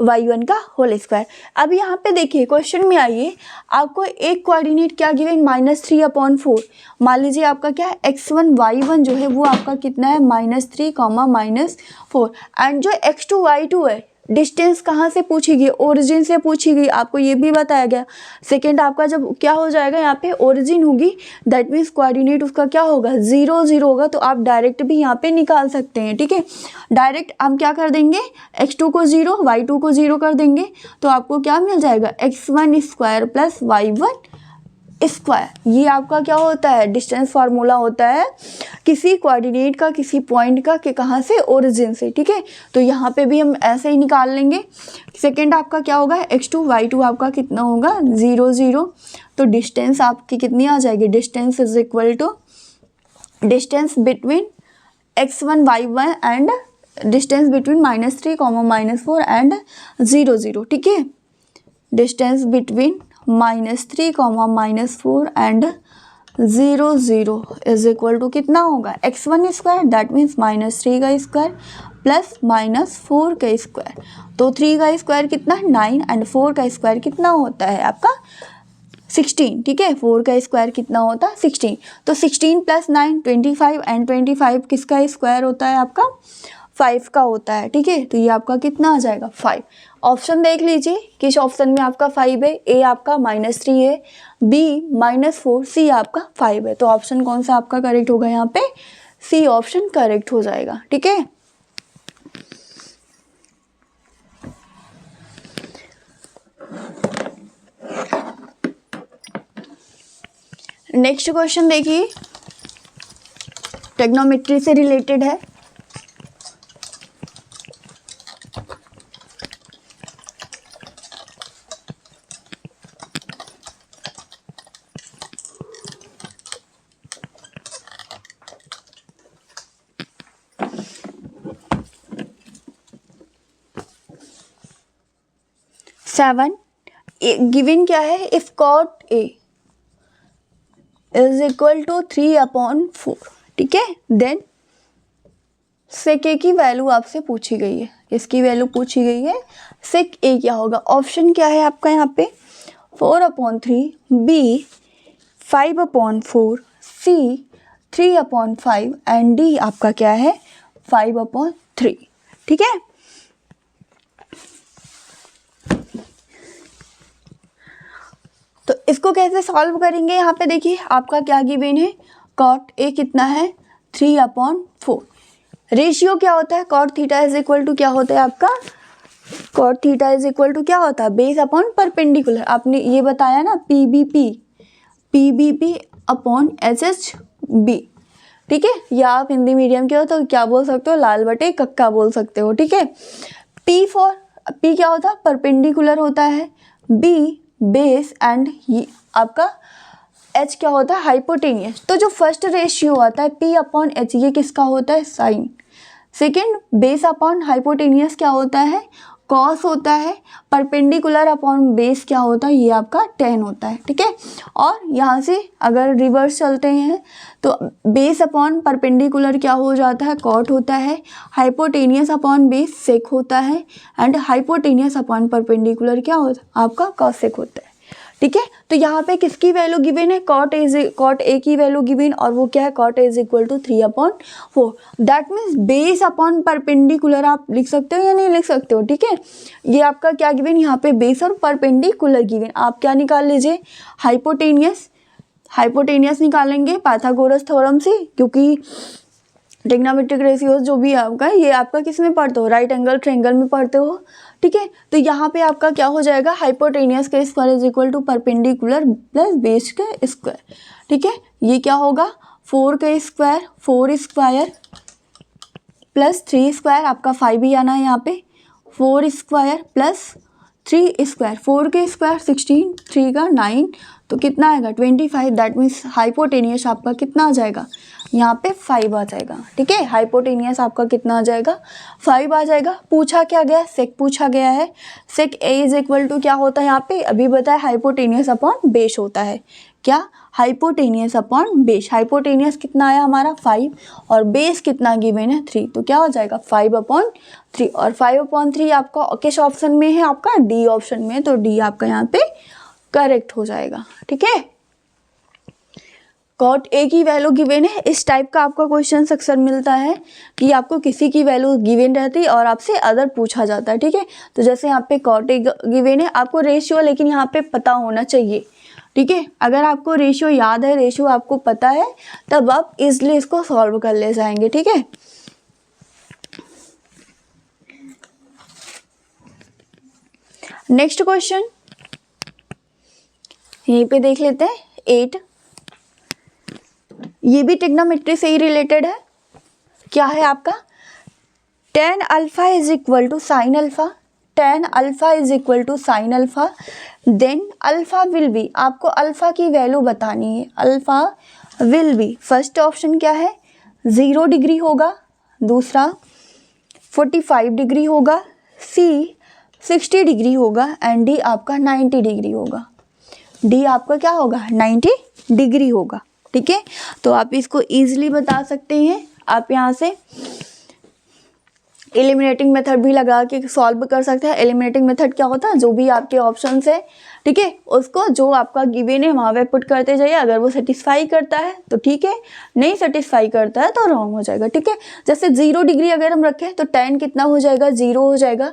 y1 का होल स्क्वायर। अब यहाँ पे देखिए क्वेश्चन में आइए, आपको एक कोऑर्डिनेट क्या गिवन -3/4, मान लीजिए आपका क्या है x1 y1 जो है वो आपका कितना है -3, -4, एंड जो x2 y2 है डिस्टेंस कहाँ से पूछी गई, ओरिजिन से पूछी गई, आपको ये भी बताया गया। सेकेंड आपका जब क्या हो जाएगा यहाँ पे ओरिजिन होगी, दैट मीन्स कोऑर्डिनेट उसका क्या होगा 0 0 होगा, तो आप डायरेक्ट भी यहाँ पे निकाल सकते हैं। ठीक है, डायरेक्ट हम क्या कर देंगे x2 को 0 y2 को 0 कर देंगे, तो आपको क्या मिल जाएगा x1 square plus y1 square. ये आपका क्या होता है डिस्टेंस फार्मूला होता है किसी कोऑर्डिनेट का, किसी पॉइंट का, कि कहाँ से ओरिजिन से। ठीक है, तो यहाँ पे भी हम ऐसे ही निकाल लेंगे। सेकंड आपका क्या होगा x2 y2 आपका कितना होगा 0 0, तो डिस्टेंस आपकी कितनी आ जाएगी, distance is equal to distance between x1 y1 and distance between -3, -4 and 0 0। ठीक है, distance between -3, -4 and 0 0 is equal to कितना होगा x1 स्क्वायर, दैट मीन्स -3 का स्क्वायर प्लस -4 का स्क्वायर, तो 3 का स्क्वायर कितना 9 एंड 4 का स्क्वायर कितना होता है आपका 16। ठीक है, 4 का स्क्वायर कितना होता है 16, तो 16 + 9 25 एंड 25 किसका स्क्वायर होता है आपका 5 का होता है। ठीक है, तो ये आपका कितना आ जाएगा 5। ऑप्शन देख लीजिए किस ऑप्शन में आपका 5 है, ए आपका -3 है, बी -4, सी आपका 5 है, तो ऑप्शन कौन सा आपका करेक्ट होगा यहाँ पे, सी ऑप्शन करेक्ट हो जाएगा। ठीक है, नेक्स्ट क्वेश्चन देखिए, ट्रिग्नोमेट्री से रिलेटेड है। सेवन गिवन क्या है, if cot A is equal to 3/4। ठीक है, देन सेक ए की वैल्यू आपसे पूछी गई है, इसकी वैल्यू पूछी गई है, सेक ए क्या होगा। ऑप्शन क्या है आपका यहाँ पे 4/3, बी 5/4, सी 3/5 एंड डी आपका क्या है 5/3। ठीक है, तो इसको कैसे सॉल्व करेंगे, यहाँ पे देखिए आपका क्या गिवन है, कॉट ए कितना है 3/4। रेशियो क्या होता है, cot theta is equal to क्या होता है आपका, cot theta is equal to क्या होता है बेस अपॉन परपेंडिकुलर। आपने ये बताया ना पीबीपी अपॉन HHB। ठीक है, या आप हिंदी मीडियम के हो तो क्या बोल सकते हो, लाल बटे कक्का बोल सकते हो। ठीक है, पी क्या होता है परपेंडिकुलर होता है, बी बेस एंड आपका H क्या होता है हाइपोटेनियस। तो जो फर्स्ट रेशियो आता है P/H ये किसका होता है sine. Second base upon hypotenuse क्या होता है कॉस होता है, परपेंडिकुलर अपॉन बेस क्या होता है ये आपका टेन होता है। ठीक है, और यहाँ से अगर रिवर्स चलते हैं तो बेस अपॉन परपेंडिकुलर क्या हो जाता है कॉट होता है, हाइपोटेनियस अपॉन बेस सेक होता है एंड हाइपोटेनियस अपॉन परपेंडिकुलर क्या होता है आपका कॉसेक होता है। ठीक है, तो यहाँ पे किसकी वैल्यू गिवन है कॉट ए की वैल्यू गिवन, और वो क्या है cot is equal to 3/4। That means base upon perpendicular आप लिख सकते हो या नहीं लिख सकते हो। ठीक है, ये आपका क्या गिवन यहाँ पे बेस और परपेंडिकुलर गिवन, आप क्या निकाल लीजिए हाइपोटेनियस निकालेंगे पाइथागोरस थ्योरम से, क्योंकि ट्रिग्नोमेट्रिक रेशियोज जो भी आपका ये आपका किस में पढ़ते हो राइट एंगल ट्रायंगल में पढ़ते हो। ठीक है, तो यहाँ पे आपका क्या हो जाएगा हाइपोटेनियस का square is equal to perpendicular plus base का स्क्वायर। ठीक है, ये क्या होगा 4 का स्क्वायर 4 स्क्वायर प्लस 3 स्क्वायर आपका 5 ही आना है यहाँ पे, 4 स्क्वायर प्लस 3 स्क्वायर, 4 के स्क्वायर 16, 3 का 9, तो कितना आएगा 25। दैट मीन्स हाइपोटेनियस आपका कितना आ जाएगा यहाँ पे 5 आ जाएगा। ठीक है, हाइपोटेनियस आपका कितना आ जाएगा 5 आ जाएगा। पूछा क्या गया सेक पूछा गया है, सेक ए इज इक्वल टू क्या होता है यहाँ पे अभी बताया हाइपोटेनियस अपॉन बेस होता है, क्या हाइपोटेनियस अपॉन बेस। हाइपोटेनियस कितना आया हमारा 5 और बेस कितना गिवन है 3, तो क्या हो जाएगा 5/3। और 5/3 आपका किस ऑप्शन में है, आपका डी ऑप्शन में है, तो डी आपका यहाँ पे करेक्ट हो जाएगा। ठीक है, कॉट ए की वैल्यू गिवन है। इस टाइप का आपका क्वेश्चन अक्सर मिलता है कि आपको किसी की वैल्यू गिवन रहती है और आपसे अदर पूछा जाता है। ठीक है, तो जैसे यहाँ पे कॉट ए गिवन है, आपको रेशियो लेकिन यहाँ पे पता होना चाहिए। ठीक है, अगर आपको रेशियो याद है, रेशियो आपको पता है, तब आप इजिली इसको सॉल्व कर ले जाएंगे। ठीक है, नेक्स्ट क्वेश्चन यहीं पे देख लेते हैं 8। ये भी ट्रिग्नोमेट्री से ही रिलेटेड है। क्या है आपका tan alpha is equal to sine alpha, tan alpha is equal to sine alpha, then alpha will be, आपको अल्फा की वैल्यू बतानी है। Alpha will be, first option क्या है 0 डिग्री होगा, दूसरा 45 डिग्री होगा, सी 60 डिग्री होगा एंड डी आपका 90 डिग्री होगा। डी आपका क्या होगा 90 डिग्री होगा। ठीक है, तो आप इसको इजीली बता सकते हैं। आप यहाँ से एलिमिनेटिंग मेथड भी लगा के सॉल्व कर सकते हैं। एलिमिनेटिंग मेथड क्या होता है, जो भी आपके ऑप्शंस है, ठीक है, उसको जो आपका गिवन है वहाँ पे पुट करते जाइए। अगर वो सेटिस्फाई करता है तो ठीक है, नहीं सेटिस्फाई करता है तो रॉन्ग हो जाएगा। ठीक है, जैसे 0 डिग्री अगर हम रखें तो tan कितना हो जाएगा 0 हो जाएगा,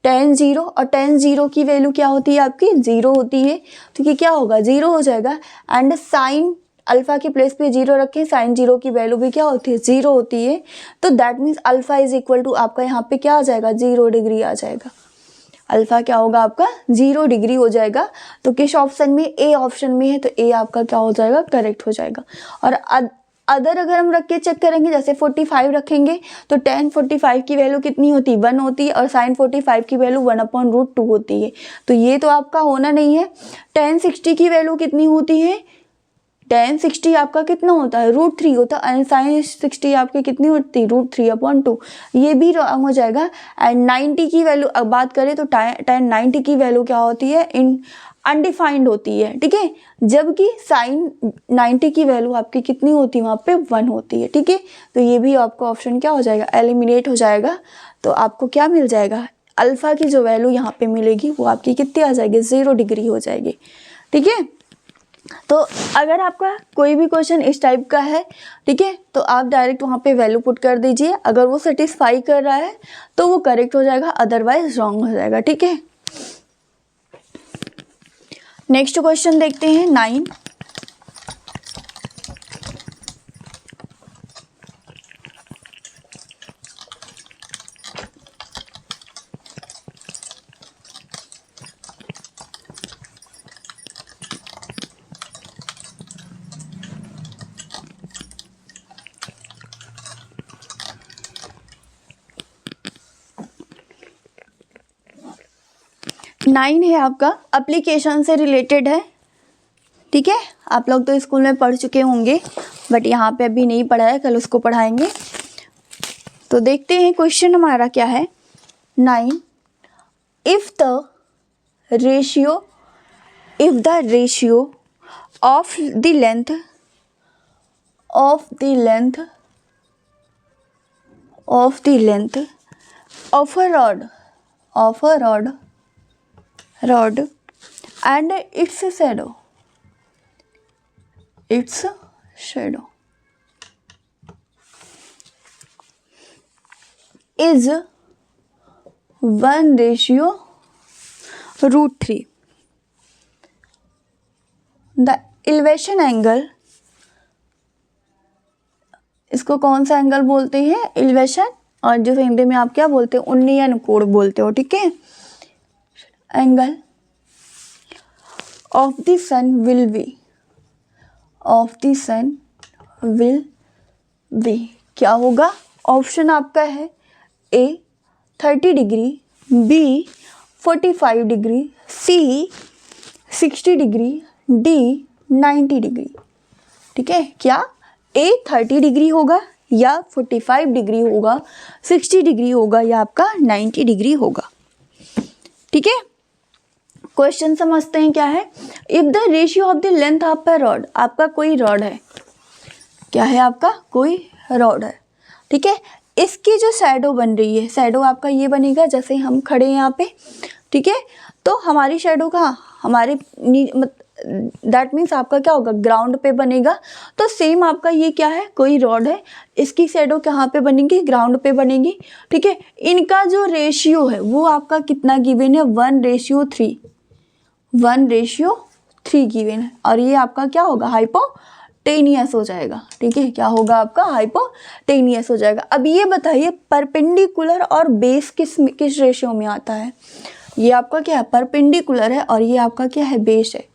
tan 0, और tan 0 की वैल्यू क्या होती है आपकी 0 होती है, तो ये क्या होगा 0 हो जाएगा। एंड साइन अल्फा के प्लेस पे 0 रखें, साइन 0 की वैल्यू भी क्या होती है 0 होती है, तो that means alpha is equal to आपका यहाँ पे क्या आ जाएगा 0 डिग्री आ जाएगा। अल्फा क्या होगा आपका 0 डिग्री हो जाएगा। तो किस ऑप्शन में, ए ऑप्शन में है, तो ए आपका क्या हो जाएगा करेक्ट हो जाएगा। और अदर अगर हम रख के चेक करेंगे, जैसे 45 रखेंगे तो tan 45 की वैल्यू कितनी होती है 1 होती है, और sin 45 की वैल्यू 1/√2 होती है, तो ये तो आपका होना नहीं है। tan 60 की वैल्यू कितनी होती है, tan 60 आपका कितना होता है √3 होता है, एंड sin 60 आपकी कितनी होती है √3/2, ये भी रॉन्ग हो जाएगा। एंड 90 की वैल्यू अब बात करें तो tan 90 की वैल्यू क्या होती है इन अनडिफाइंड होती है। ठीक है, जबकि sin 90 की वैल्यू आपकी कितनी होती है वहाँ पे 1 होती है। ठीक है, तो ये भी आपका ऑप्शन क्या हो जाएगा एलिमिनेट हो जाएगा। तो आपको क्या मिल जाएगा, अल्फा की जो वैल्यू यहाँ पे मिलेगी वो आपकी कितनी आ जाएगी 0 डिग्री हो जाएगी। ठीक है, तो अगर आपका कोई भी क्वेश्चन इस टाइप का है, ठीक है, तो आप डायरेक्ट वहाँ पे वैल्यू पुट कर दीजिए। अगर वो सेटिस्फाई कर रहा है तो वो करेक्ट हो जाएगा, अदरवाइज रॉन्ग हो जाएगा। ठीक है, नेक्स्ट क्वेश्चन देखते हैं 9। नाइन है आपका एप्लीकेशन से रिलेटेड है। ठीक है, आप लोग तो स्कूल में पढ़ चुके होंगे, बट यहाँ पे अभी नहीं पढ़ा है, कल उसको पढ़ाएंगे। तो देखते हैं क्वेश्चन हमारा क्या है 9। If the ratio of the length of a rod and its shadow is 1/√3, the elevation angle, इसको कौन सा एंगल बोलते हैं एलिवेशन, और जो हिंदी में आप क्या बोलते हैं उन्नयन कोण बोलते हो। ठीक है, angle of the sun will be क्या होगा, ऑप्शन आपका है A 30 degree, B 45 degree, C 60 degree, D 90 degree. ठीक है, क्या ए 30 डिग्री होगा या 45 डिग्री होगा, 60 डिग्री होगा या आपका 90 डिग्री होगा। ठीक है, क्वेश्चन समझते हैं क्या है। If the ratio of the length of a rod, आपका कोई रॉड है, क्या है आपका कोई रॉड है, ठीक है। इसकी जो शैडो बन रही है, शैडो आपका ये बनेगा जैसे हम खड़े हैं यहाँ पे, ठीक है। तो हमारी शैडो कहाँ, हमारे दैट मीन्स आपका क्या होगा, ग्राउंड पे बनेगा। तो सेम आपका ये क्या है, कोई रॉड है, इसकी शैडो कहाँ पे बनेगी, ग्राउंड पे बनेगी, ठीक है। इनका जो रेशियो है वो आपका कितना गिवन है, 1:3, 1:3 गिवन है। और ये आपका क्या होगा, हाइपोटेनियस हो जाएगा, ठीक है। क्या होगा आपका, हाइपोटेनियस हो जाएगा। अब ये बताइए परपेंडिकुलर और बेस किस रेशियो में आता है। ये आपका क्या है, परपेंडिकुलर है, और ये आपका क्या है, बेस है।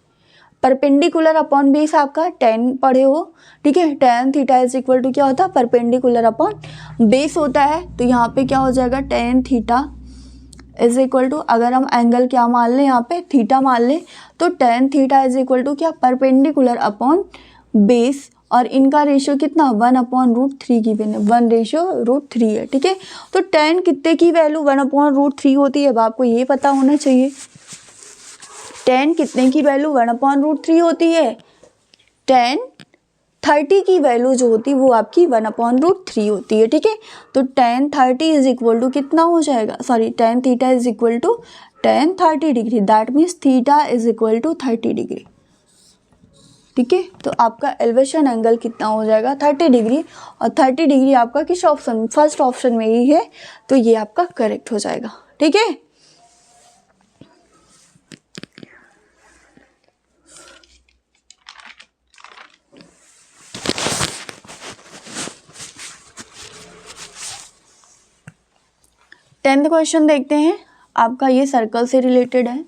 परपेंडिकुलर अपॉन बेस आपका tan पढ़े हो, ठीक है। tan theta is equal to क्या होता है, परपेंडिकुलर अपॉन बेस होता है। तो यहाँ पे क्या हो जाएगा, tan theta is equal to, अगर हम एंगल क्या मान लें, यहाँ पे थीटा मान लें, तो tan theta is equal to क्या, परपेंडिकुलर अपॉन बेस। और इनका रेशियो कितना, 1/√3 गिवन है, 1:√3 है, ठीक है। तो tan कितने की वैल्यू 1/√3 होती है, अब आपको ये पता होना चाहिए। tan कितने की वैल्यू 1/√3 होती है, tan 30 की वैल्यू जो होती है वो आपकी 1/√3 होती है, ठीक है। तो tan 30 इज इक्वल टू कितना हो जाएगा, sorry tan theta is equal to tan 30 degree, that means theta is equal to 30 degree, ठीक है। तो आपका एलिवेशन एंगल कितना हो जाएगा, 30 डिग्री। और 30 डिग्री आपका किस ऑप्शन, फर्स्ट ऑप्शन में ही है, तो ये आपका करेक्ट हो जाएगा, ठीक है। टेंथ क्वेश्चन देखते हैं, आपका ये सर्कल से रिलेटेड है।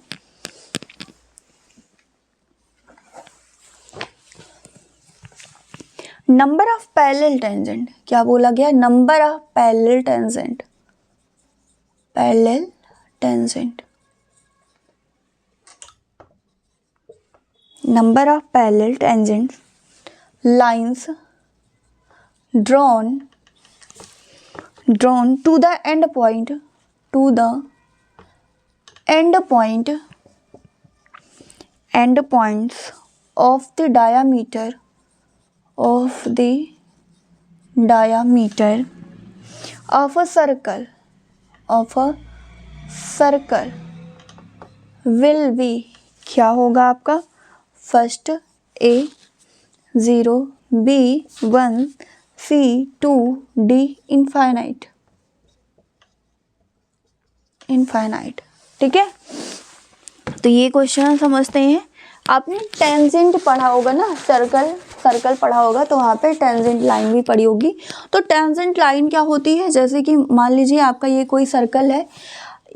नंबर ऑफ पैरेलल टेंजेंट, क्या बोला गया, number of parallel tangent, parallel tangent, number of parallel tangent lines drawn to the end point, to the end points of the diameter of a circle will be, क्या होगा आपका, first A0 B1 C2 D infinite, ठीक है। तो ये question समझते हैं। आपने टेंजेंट पढ़ा होगा ना, सर्कल पढ़ा होगा, तो वहाँ पे टेंजेंट लाइन भी पढ़ी होगी। तो टेंजेंट लाइन क्या होती है, जैसे कि मान लीजिए आपका ये कोई सर्कल है,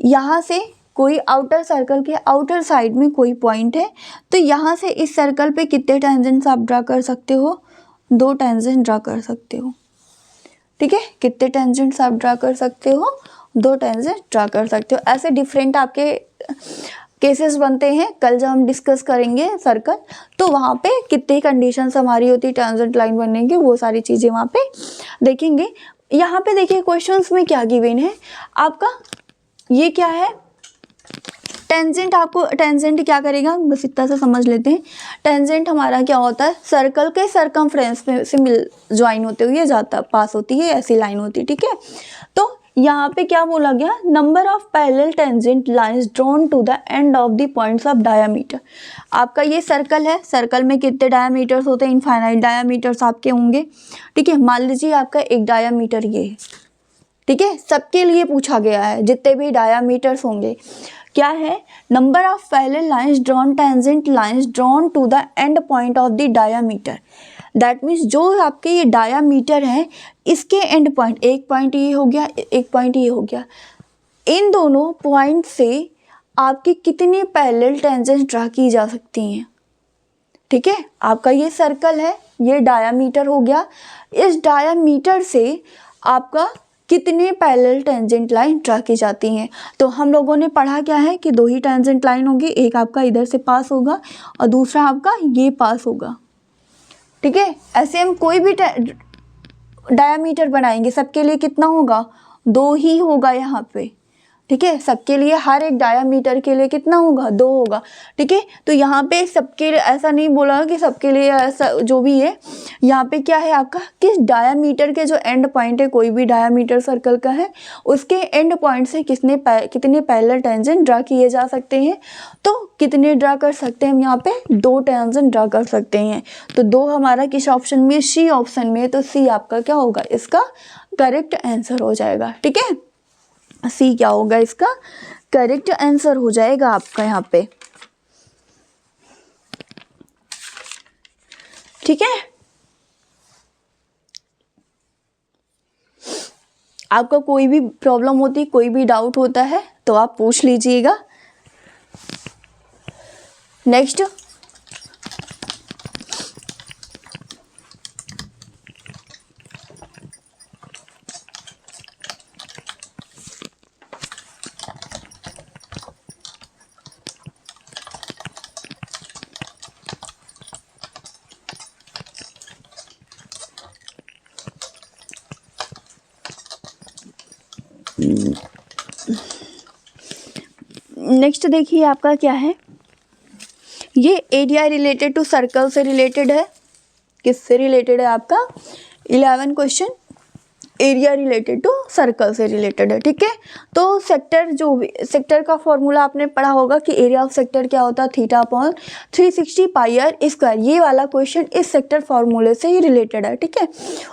यहाँ से कोई आउटर सर्कल के आउटर साइड में कोई पॉइंट है, तो यहाँ से इस सर्कल पे कितने टेंजेंट्स आप ड्रा कर सकते हो, 2 टेंजेंट ड्रा कर सकते हो, ठीक है। कितने टेंजेंट्स आप ड्रा कर सकते हो, 2 टेंजेंट ड्रा कर सकते हो। ऐसे डिफरेंट आपके केसेस बनते हैं, कल जब हम डिस्कस करेंगे सर्कल, तो वहाँ पे कितनी कंडीशंस हमारी होती है टेंजेंट लाइन बनने की, वो सारी चीज़ें वहाँ पे देखेंगे। यहाँ पे देखिए क्वेश्चंस में क्या गिवन है आपका, ये क्या है टेंजेंट। आपको टेंजेंट क्या करेगा, बस इतना सा समझ लेते हैं। टेंजेंट हमारा क्या होता है, सर्कल के सरकमफ्रेंस में से मिल ज्वाइन होते हुए जाता पास होती है, ऐसी लाइन होती है, ठीक है। तो यहाँ पे क्या बोला गया, number of parallel tangent lines drawn to the end of the points of diameter. आपका ये सर्कल है, सर्कल में कितने डायामीटर्स होते हैं, इनफाइनाइट डायामीटर्स आपके होंगे, ठीक है। मान लीजिए आपका एक डायामीटर ये है, ठीक है, सबके लिए पूछा गया है, जितने भी डायामीटर्स होंगे। क्या है, number of parallel lines drawn, tangent lines drawn to the end point of the diameter. That means जो आपके ये डायामीटर है, इसके एंड पॉइंट, एक पॉइंट ये हो गया, एक पॉइंट ये हो गया, इन दोनों पॉइंट से आपकी कितनी पैरेलल टेंजेंट्स ड्रा की जा सकती हैं, ठीक है। आपका ये सर्कल है, ये डायामीटर हो गया, इस डायामीटर से आपका कितने पैरेलल टेंजेंट लाइन ड्रा की जाती हैं। तो हम लोगों ने पढ़ा क्या है कि 2 ही टेंजेंट लाइन होगी, एक आपका इधर से पास होगा और दूसरा आपका ये पास होगा, ठीक है। ऐसे हम कोई भी डायामीटर बनाएंगे, सबके लिए कितना होगा, 2 ही होगा यहाँ पे, ठीक है, सबके लिए हर एक डायामीटर के लिए कितना होगा, 2 होगा। ठीक है, तो यहाँ पे सबके लिए ऐसा नहीं बोला कि सबके लिए ऐसा जो भी है, यहाँ पे क्या है आपका, किस डायामीटर के जो एंड पॉइंट है, कोई भी डायामीटर सर्कल का है, उसके एंड पॉइंट से कितने पैरेलल टेंजेंट ड्रा किए जा सकते हैं। तो कितने ड्रा कर सकते हैं हम यहाँ पे, 2 टेंजेंट ड्रा कर सकते हैं। तो 2 हमारा किस ऑप्शन में, सी ऑप्शन में, तो सी आपका क्या होगा, इसका करेक्ट आंसर हो जाएगा। ठीक है, सी क्या होगा, इसका करेक्ट आंसर हो जाएगा आपका यहाँ पे। ठीक है, आपका कोई भी प्रॉब्लम होती, कोई भी डाउट होता है तो आप पूछ लीजिएगा। नेक्स्ट, नेक्स्ट देखिए आपका क्या है, ये एरिया रिलेटेड टू सर्कल से रिलेटेड है। किससे रिलेटेड है आपका, 11 question area related to circle से रिलेटेड है। ठीक है, तो सेक्टर, जो भी सेक्टर का फॉर्मूला आपने पढ़ा होगा कि एरिया ऑफ सेक्टर क्या होता है, theta upon 360 pi are square. ये वाला क्वेश्चन इस सेक्टर फॉर्मूले से ही रिलेटेड है। ठीक है,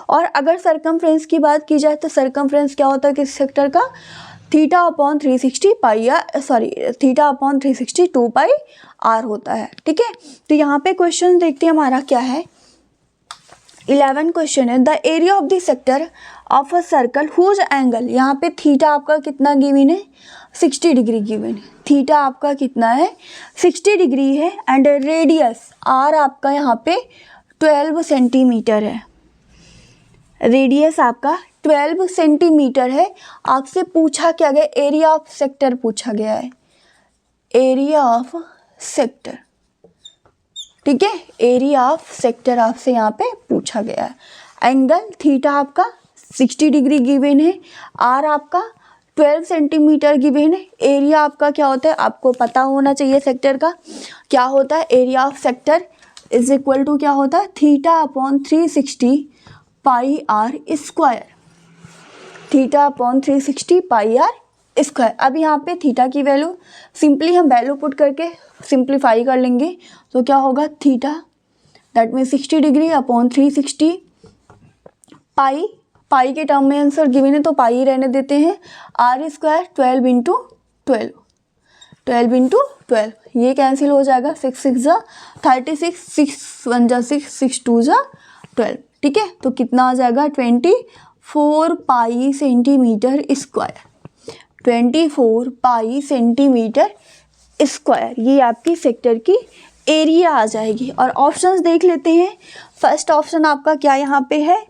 और अगर सरकमफ्रेंस की बात की जाए तो सरकमफ्रेंस क्या होता है किस सेक्टर का, theta upon 360 pi R, sorry theta upon 362 pi R होता है। ठीक है, तो यहाँ पे क्वेश्चन देखते हैं हमारा क्या है, 11 क्वेश्चन है, the area of the sector of a circle whose angle, यहाँ पे थीटा आपका कितना गिवन है, 60 डिग्री गिवन है। थीटा आपका कितना है, 60 डिग्री है, एंड रेडियस आर आपका यहाँ पे 12 सेंटीमीटर है। रेडियस आपका 12 सेंटीमीटर है। आपसे पूछा क्या गया, एरिया ऑफ सेक्टर पूछा गया है, एरिया ऑफ सेक्टर। ठीक है, एरिया ऑफ सेक्टर आपसे यहाँ पे पूछा गया है। एंगल थीटा आपका 60 डिग्री गिवन है, आर आपका 12 सेंटीमीटर गिवन है। एरिया आपका क्या होता है, आपको पता होना चाहिए सेक्टर का क्या होता है, area of sector is equal to क्या होता है, theta upon 360 pi are square, theta upon 360 pi are square. अब यहाँ पे थीटा की वैल्यू सिंपली हम वैल्यू पुट करके सिंप्लीफाई कर लेंगे, तो क्या होगा, theta that mean 60 degree upon 360 pi, pi के टर्म में आंसर गिवन है तो पाई ही रहने देते हैं, आर स्क्वायर 12 इंटू 12, ये कैंसिल हो जाएगा, 6 6 जा 36, 6 1 जा 6, 6 2 जा 12। ठीक है, तो कितना आ जाएगा, 24 pi centimetre square, 24 pi centimetre square, ये आपकी सेक्टर की एरिया आ जाएगी। और ऑप्शंस देख लेते हैं। फर्स्ट ऑप्शन आपका क्या यहाँ पे है,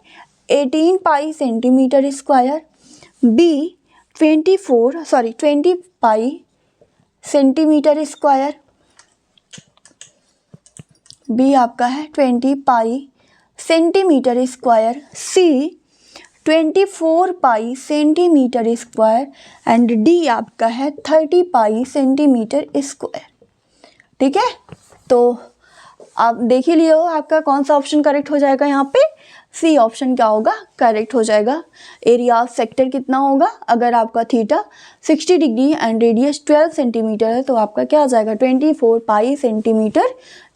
18 pi centimetre square, B 20 pi centimetre square, B आपका है 20 pi centimetre square, C 24 pi centimetre square, and D आपका है 30 पाई सेंटीमीटर स्क्वायर। ठीक है, तो आप देख ही लिए हो आपका कौन सा ऑप्शन करेक्ट हो जाएगा, यहाँ पे सी ऑप्शन क्या होगा, करेक्ट हो जाएगा। एरिया ऑफ सेक्टर कितना होगा, अगर आपका theta 60 degree and radius 12 centimetre है तो आपका क्या आ जाएगा, 24 पाई सेंटीमीटर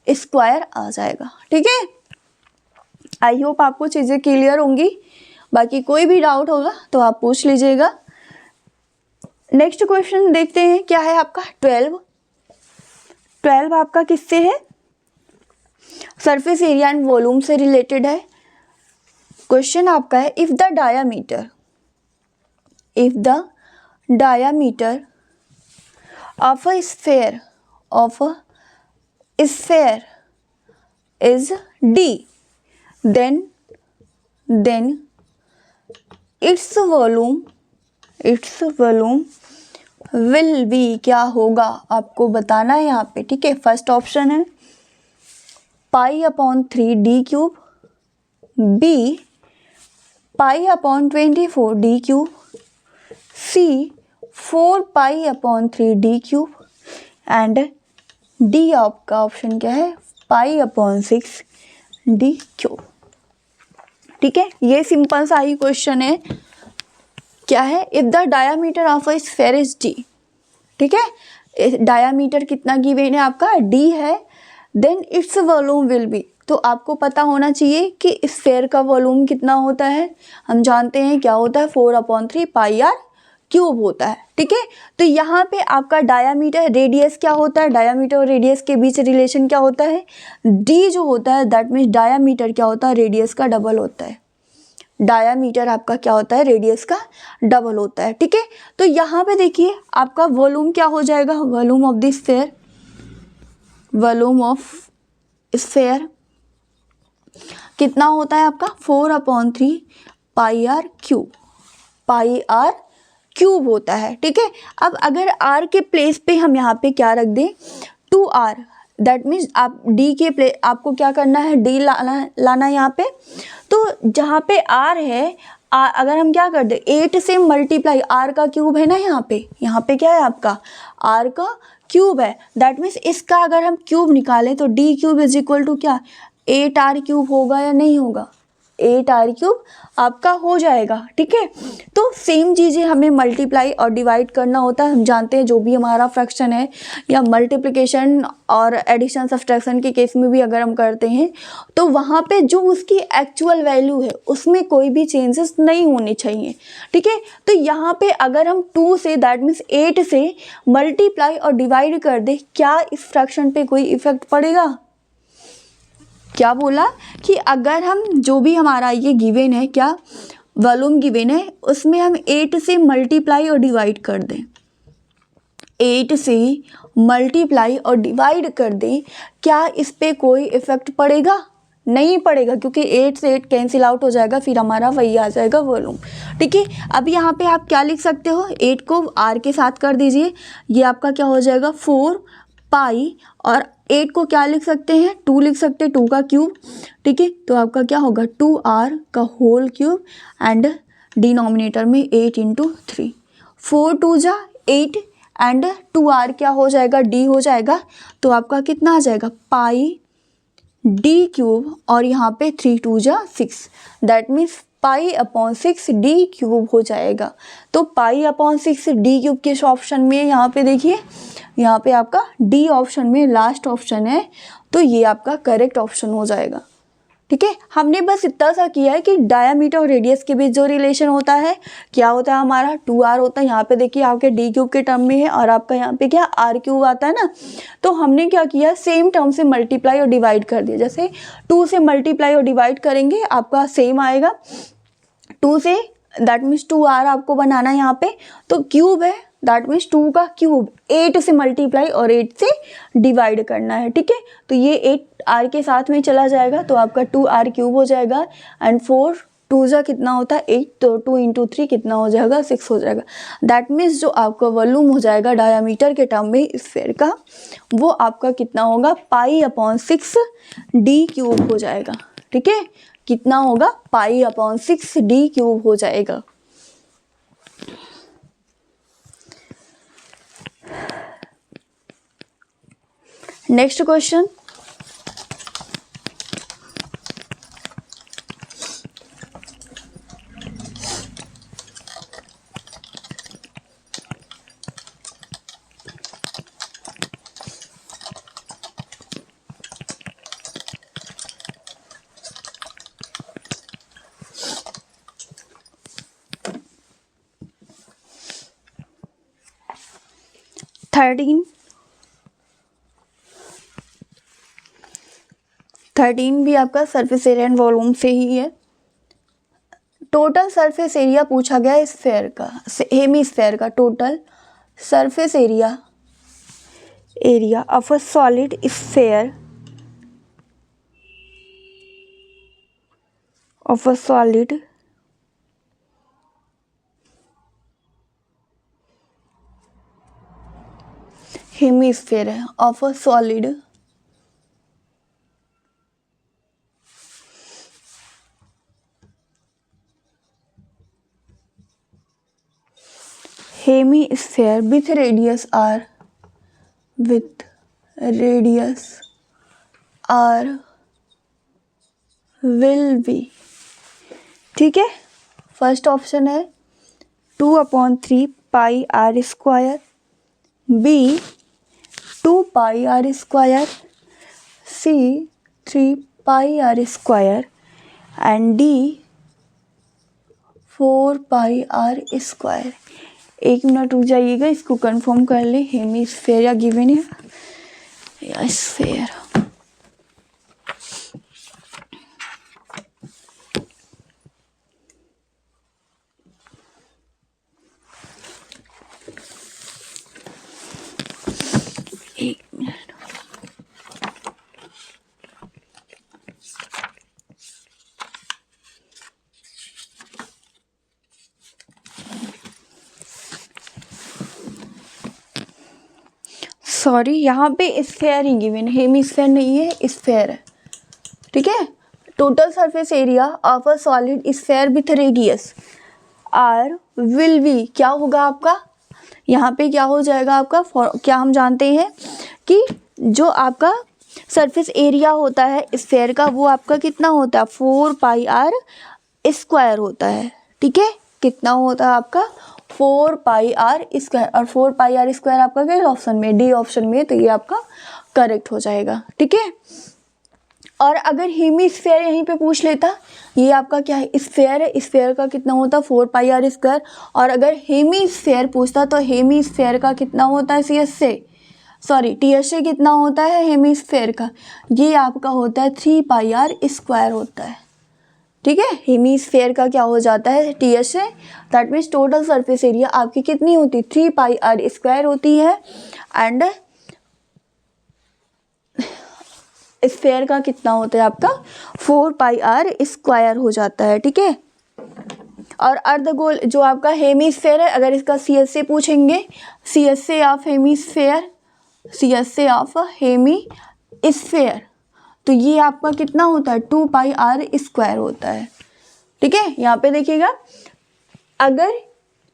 स्क्वायर आ जाएगा। ठीक है, आई होप आपको चीज़ें क्लियर होंगी। बाकी कोई भी डाउट होगा तो आप पूछ लीजिएगा। नेक्स्ट क्वेश्चन देखते हैं क्या है आपका, 12 आपका किससे है, सरफेस एरिया एंड वॉल्यूम से रिलेटेड है। क्वेश्चन आपका है, if the diameter of a sphere is d, then its volume will be, क्या होगा आपको बताना है यहाँ पे। ठीक है, फर्स्ट ऑप्शन है pi upon 3 d cube, B pi upon 24 d cube, C 4π/3 d³ and D आपका ऑप्शन क्या है, π/6 d³। ठीक है, ये सिंपल सा ही क्वेश्चन है। क्या है, if the diameter of a sphere is d। ठीक है, डायामीटर कितना गिवन है आपका, d है, then its volume will be. तो आपको पता होना चाहिए कि स्फीयर का वॉल्यूम कितना होता है। हम जानते हैं क्या होता है, 4/3 πr³ होता है। ठीक है, तो यहाँ पे आपका डायामीटर, रेडियस क्या होता है, डायामीटर और रेडियस के बीच रिलेशन क्या होता है, d जो होता है दैट मीन्स डायामीटर क्या होता है, रेडियस का डबल होता है। डायामीटर आपका क्या होता है, रेडियस का डबल होता है। ठीक है, तो यहाँ पे देखिए आपका वॉल्यूम क्या हो जाएगा, volume of the sphere, volume of sphere कितना होता है आपका, 4/3 πr³ होता है। ठीक है, अब अगर r के प्लेस पे हम यहाँ पे क्या रख दें, 2r, दैट मीन्स आप d के प्लेस, आपको क्या करना है, d लाना यहाँ पे। तो जहाँ पे r है, अगर हम क्या कर दे, 8 से मल्टीप्लाई, r का क्यूब है ना यहाँ पे क्या है आपका, r का क्यूब है, दैट मीन्स इसका अगर हम क्यूब निकालें तो d³ इज इक्वल टू क्या, 8r³ होगा या नहीं होगा, 8r³ आपका हो जाएगा। ठीक है, तो सेम चीज़ें हमें मल्टीप्लाई और डिवाइड करना होता है। हम जानते हैं जो भी हमारा फ्रैक्शन है या मल्टीप्लिकेशन और एडिशन सब्सट्रैक्शन के केस में भी अगर हम करते हैं तो वहाँ पे जो उसकी एक्चुअल वैल्यू है उसमें कोई भी चेंजेस नहीं होने चाहिए। ठीक है, तो यहाँ पे अगर हम 2 से, दैट मीन्स 8 से मल्टीप्लाई और डिवाइड कर दे, क्या इस फ्रैक्शन पे कोई इफेक्ट पड़ेगा। क्या बोला कि अगर हम जो भी हमारा ये गिवन है, क्या वॉल्यूम गिवन है, उसमें हम 8 से मल्टीप्लाई और डिवाइड कर दें, 8 से मल्टीप्लाई और डिवाइड कर दें, क्या इस पे कोई इफेक्ट पड़ेगा, नहीं पड़ेगा, क्योंकि 8 से 8 कैंसिल आउट हो जाएगा, फिर हमारा वही आ जाएगा वॉल्यूम। ठीक है, अब यहाँ पे आप क्या लिख सकते हो, 8 को r के साथ कर दीजिए, ये आपका क्या हो जाएगा 4 पाई, और 8 को क्या लिख सकते हैं, 2 लिख सकते हैं, 2 का क्यूब। ठीक है, तो आपका क्या होगा 2r का होल क्यूब एंड डिनोमिनेटर में 8 × 3, 4 2 जा 8 एंड 2r क्या हो जाएगा, d हो जाएगा। तो आपका कितना आ जाएगा, πd³ और यहाँ पे 3 2 जा 6, दैट मीन्स π/6 d³ हो जाएगा। तो π/6 d³ किस ऑप्शन में है, यहाँ पे देखिए, यहाँ पे आपका डी ऑप्शन में लास्ट ऑप्शन है, तो ये आपका करेक्ट ऑप्शन हो जाएगा। ठीक है, हमने बस इतना सा किया है कि डायामीटर और रेडियस के बीच जो रिलेशन होता है, क्या होता है हमारा 2r होता है, यहाँ पे देखिए आपके d³ के टर्म में है और आपका यहाँ पे क्या r³ आता है ना, तो हमने क्या किया, सेम टर्म से मल्टीप्लाई और डिवाइड कर दिया। जैसे 2 से मल्टीप्लाई और डिवाइड करेंगे आपका सेम आएगा, 2 से, दैट मीन्स 2r आपको बनाना है यहाँ पे, तो क्यूब है, दैट मीन्स 2 का क्यूब, 8 से मल्टीप्लाई और 8 से डिवाइड करना है। ठीक है, तो ये 8r के साथ में चला जाएगा, तो आपका 2r³ हो जाएगा एंड 4 2 जा कितना होता है 8, तो 2 × 3 कितना हो जाएगा 6 हो जाएगा। दैट मीन्स जो आपका वॉल्यूम हो जाएगा डायामीटर के टर्म में स्फीयर का, वो आपका कितना होगा, π/6 d³ हो जाएगा। ठीक है, कितना होगा, π/6 d³ हो जाएगा। नेक्स्ट क्वेश्चन, थर्टीन भी आपका सरफेस एरिया एंड वॉल्यूम से ही है। टोटल सरफेस एरिया पूछा गया है स्फीयर का, हेमी स्फीयर का total surface area of a solid sphere of a solid hemisphere है, of a solid hemisphere with radius are will be, ठीक है। फर्स्ट ऑप्शन है 2/3 pi are square, B 2 pi are square, C 3 pi are square and D 4 pi are square. 1 minute रुक जाइएगा, इसको confirm कर ले। Hemisphere या गिवन है या स्फेयर। एक मिनट, सॉरी, यहाँ पे स्फेयर ही गिवन, हेमीस्फेयर नहीं है, स्फेयर है, ठीक है। Total surface area of a solid sphere with radius are will be, क्या होगा आपका, यहाँ पे क्या हो जाएगा आपका, क्या हम जानते हैं कि जो आपका सरफेस एरिया होता है स्फेयर का वो आपका कितना होता है, 4 पाई आर स्क्वायर होता है, ठीक है। कितना होता है आपका, 4 पाई आर स्क्वायर, और 4 पाई आर स्क्वायर आपका किस ऑप्शन में, डी ऑप्शन में, तो ये आपका करेक्ट हो जाएगा, ठीक है। और अगर हेमीस्फेयर यहीं पे पूछ लेता, ये आपका क्या है, स्फेयर है, स्फेयर का कितना होता है 4 पाई आर स्क्वायर, और अगर हेमीस्फेयर पूछता तो हेमीस्फेयर का कितना होता है सी एस से, सॉरी टी एस से कितना होता है हेमीस्फेयर का, ये आपका होता है 3 पाई आर स्क्वायर होता है, ठीक है। हेमीस्फेयर का क्या हो जाता है टी एस से, that means total surface area आपकी कितनी होती है 3 पाई आर स्क्वायर होती है, एंड स्फेयर का कितना होता है आपका 4 पाई आर स्क्वायर हो जाता है, ठीक है। और अर्धगोल जो आपका हेमीस्फेयर है, अगर इसका सी एस से पूछेंगे, सी एस से ऑफ हेमीस्फेयर, सी एस से ऑफ हेमीस्फेयर, तो ये आपका कितना होता है 2 पाई आर स्क्वायर होता है, ठीक है। यहाँ पे देखिएगा, अगर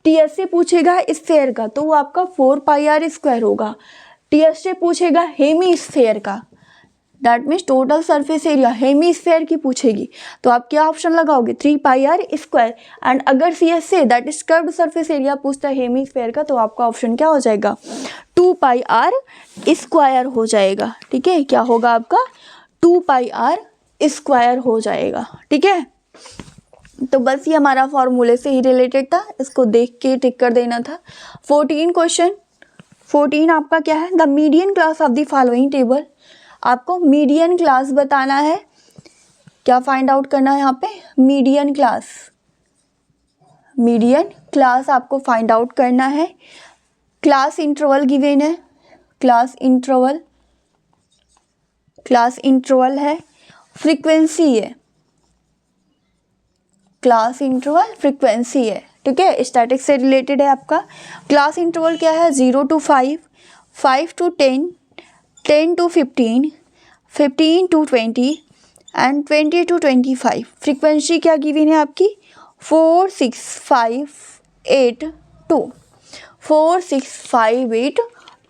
टी एस से पूछेगा स्फेयर का तो वो आपका 4 पाई आर स्क्वायर होगा, टी एस से पूछेगा हेमीस्फेयर का, that means total surface area hemisphere की पूछेगी तो आप क्या ऑप्शन लगाओगे 3 पाई आर स्क्वायर, एंड अगर सी एस से that is curved surface area पूछता है हेमीस्फेयर का तो आपका ऑप्शन क्या हो जाएगा 2 पाई आर स्क्वायर हो जाएगा, ठीक है। क्या होगा आपका 2 पाई आर स्क्वायर हो जाएगा, ठीक है। तो बस ये हमारा फॉर्मूले से ही रिलेटेड था, इसको देख के टिक कर देना था। 14 क्वेश्चन 14 आपका क्या है, the median class of the following table, आपको मीडियन क्लास बताना है, क्या फाइंड आउट करना है यहाँ पे, मीडियन क्लास आपको फाइंड आउट करना है। क्लास इंटरवल गिवन है, क्लास इंटरवल है, फ्रीक्वेंसी है, क्लास इंटरवल फ्रीक्वेंसी है, ठीक है। स्टैटिक से रिलेटेड है आपका। क्लास इंटरवल क्या है 0 to 5, 5 to 10, 10 to 15, 15 to 20 and 20 to 25। Frequency क्या गिवन है आपकी 4 6 5 8 2, 4 6 5 8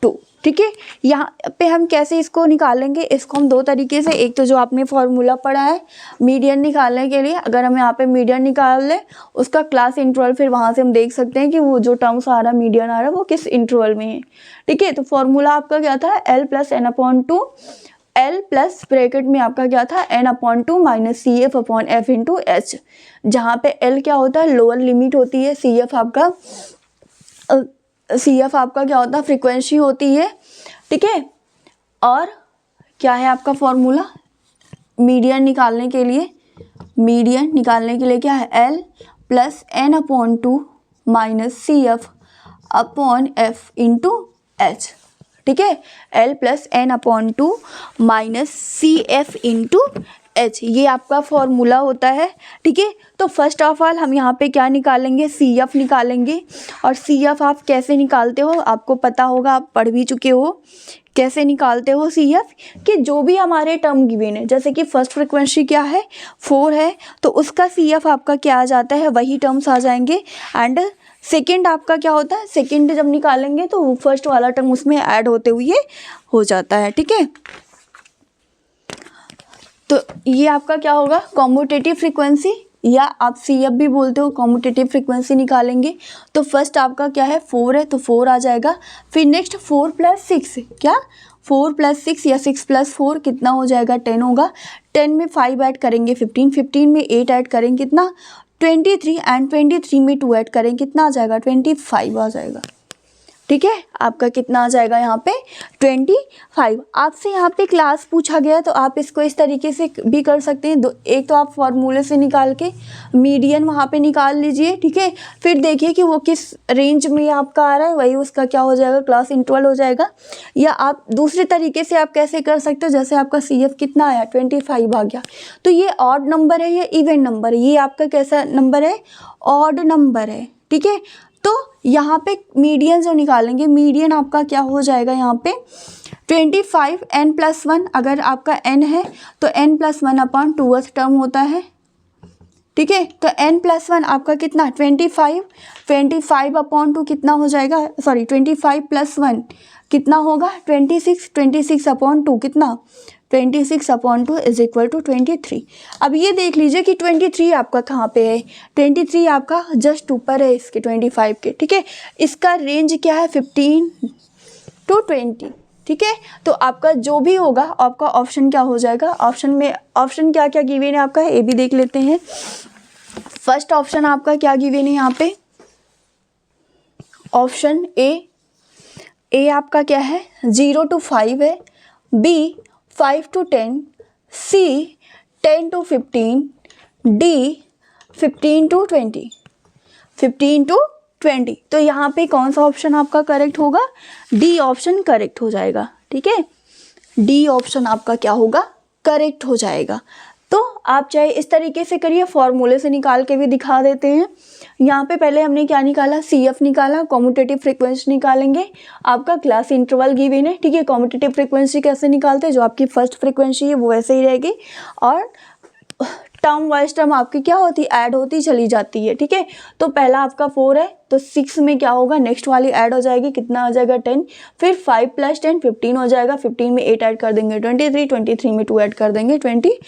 2, ठीक है। यहाँ पे हम कैसे इसको निकालेंगे, इसको हम दो तरीके से, एक तो जो आपने फॉर्मूला पढ़ा है मीडियन निकालने के लिए, अगर हम यहाँ पे मीडियन निकाल लें उसका क्लास इंटरवल, फिर वहाँ से हम देख सकते हैं कि वो जो टर्म्स आ रहा है मीडियन आ रहा है वो किस इंटरवल में है, ठीक है। तो फॉर्मूला आपका क्या था L + n/2, L plus bracket में आपका क्या था n/2 - CF/F × H, जहाँ पे L क्या होता है लोअर लिमिट होती है, CF आपका क्या होता है फ्रीक्वेंसी होती है, ठीक है। और क्या है आपका फॉर्मूला मीडियन निकालने के लिए, क्या है L + n/2 - CF/F × H, ठीक है। L + n/2 - CF × H, ये आपका फॉर्मूला होता है, ठीक है। तो फर्स्ट ऑफ ऑल हम यहाँ पे क्या निकालेंगे CF निकालेंगे, और CF आप कैसे निकालते हो आपको पता होगा, आप पढ़ भी चुके हो कैसे निकालते हो CF, कि जो भी हमारे टर्म गिवन है, जैसे कि फर्स्ट फ्रिक्वेंसी क्या है 4 है तो उसका CF आपका क्या आ जाता है वही टर्म्स आ जाएंगे, एंड सेकंड आपका क्या होता है, सेकंड जब निकालेंगे तो फर्स्ट वाला टर्म उसमें ऐड होते हुए हो जाता है, ठीक है। तो ये आपका क्या होगा, कॉम्यूटेटिव फ्रीक्वेंसी, या आप CF भी बोलते हो, कॉम्यूटेटिव फ्रीक्वेंसी निकालेंगे तो फर्स्ट आपका क्या है 4 है तो 4 आ जाएगा। फिर नेक्स्ट 4 + 6, क्या 4 + 6 या 6 + 4 कितना हो जाएगा 10 होगा। 10 में 5 ऐड करेंगे 15, 15 में 8 ऐड करेंगे कितना 23, एंड 23 में 2 ऐड करेंगे कितना आ जाएगा 25 आ जाएगा, ठीक है। आपका कितना आ जाएगा यहाँ पे 25। आपसे यहाँ पे क्लास पूछा गया तो आप इसको इस तरीके से भी कर सकते हैं। एक तो आप फॉर्मूले से निकाल के मीडियन वहाँ पे निकाल लीजिए, ठीक है। फिर देखिए कि वो किस रेंज में आपका आ रहा है, वही उसका क्या हो जाएगा क्लास इंटरवल हो जाएगा। या आप दूसरे तरीके से आप कैसे कर सकते हो, जैसे आपका CF कितना आया 25 आ गया, तो ये ऑड नंबर है या इवन नंबर है, ये आपका कैसा नंबर है, ऑड नंबर है, ठीक है। तो यहाँ पे मीडियन जो निकालेंगे, मीडियन आपका क्या हो जाएगा यहाँ पे 25 n+1, अगर आपका n है तो n+1/2 टर्म होता है, ठीक है। तो n+1 आपका कितना 25, 25/2 कितना हो जाएगा, सॉरी 25 + 1 कितना होगा 26, 26/2 कितना 26/2 = 23। अब ये देख लीजिए कि 23 आपका कहाँ पे है, 23 आपका जस्ट ऊपर है इसके 25 के, ठीक है। इसका रेंज क्या है 15 to 20, ठीक है। तो आपका जो भी होगा आपका ऑप्शन क्या हो जाएगा, ऑप्शन क्या क्या गिवन है आपका, ये भी देख लेते हैं। फर्स्ट ऑप्शन आपका क्या गिवन है यहाँ पे, ऑप्शन ए आपका क्या है 0 to 5 है, B 5 to 10, C 10 to 15, D 15 to 20, 15 to 20। तो यहाँ पे कौन सा ऑप्शन आपका करेक्ट होगा, डी ऑप्शन करेक्ट हो जाएगा, ठीक है। डी ऑप्शन आपका क्या होगा करेक्ट हो जाएगा। तो आप चाहे इस तरीके से करिए, फॉर्मूले से निकाल के भी दिखा देते हैं। यहाँ पे पहले हमने क्या निकाला, CF निकाला, कॉम्यूटेटिव फ्रीक्वेंसी निकालेंगे, आपका क्लास इंटरवल गिवन है, ठीक है। कॉम्यूटेटिव फ्रीक्वेंसी कैसे निकालते हैं, जो आपकी फर्स्ट फ्रीक्वेंसी है वो वैसे ही रहेगी, और टर्म वाइज टर्म आपकी क्या होती ऐड होती चली जाती है, ठीक है। तो पहला आपका 4 है तो 6 में क्या होगा नेक्स्ट वाली ऐड हो जाएगी, कितना आ जाएगा 10, फिर 5 + 10 15 हो जाएगा, 15 में 8 ऐड कर देंगे 23, 23 में 2 ऐड कर देंगे 25।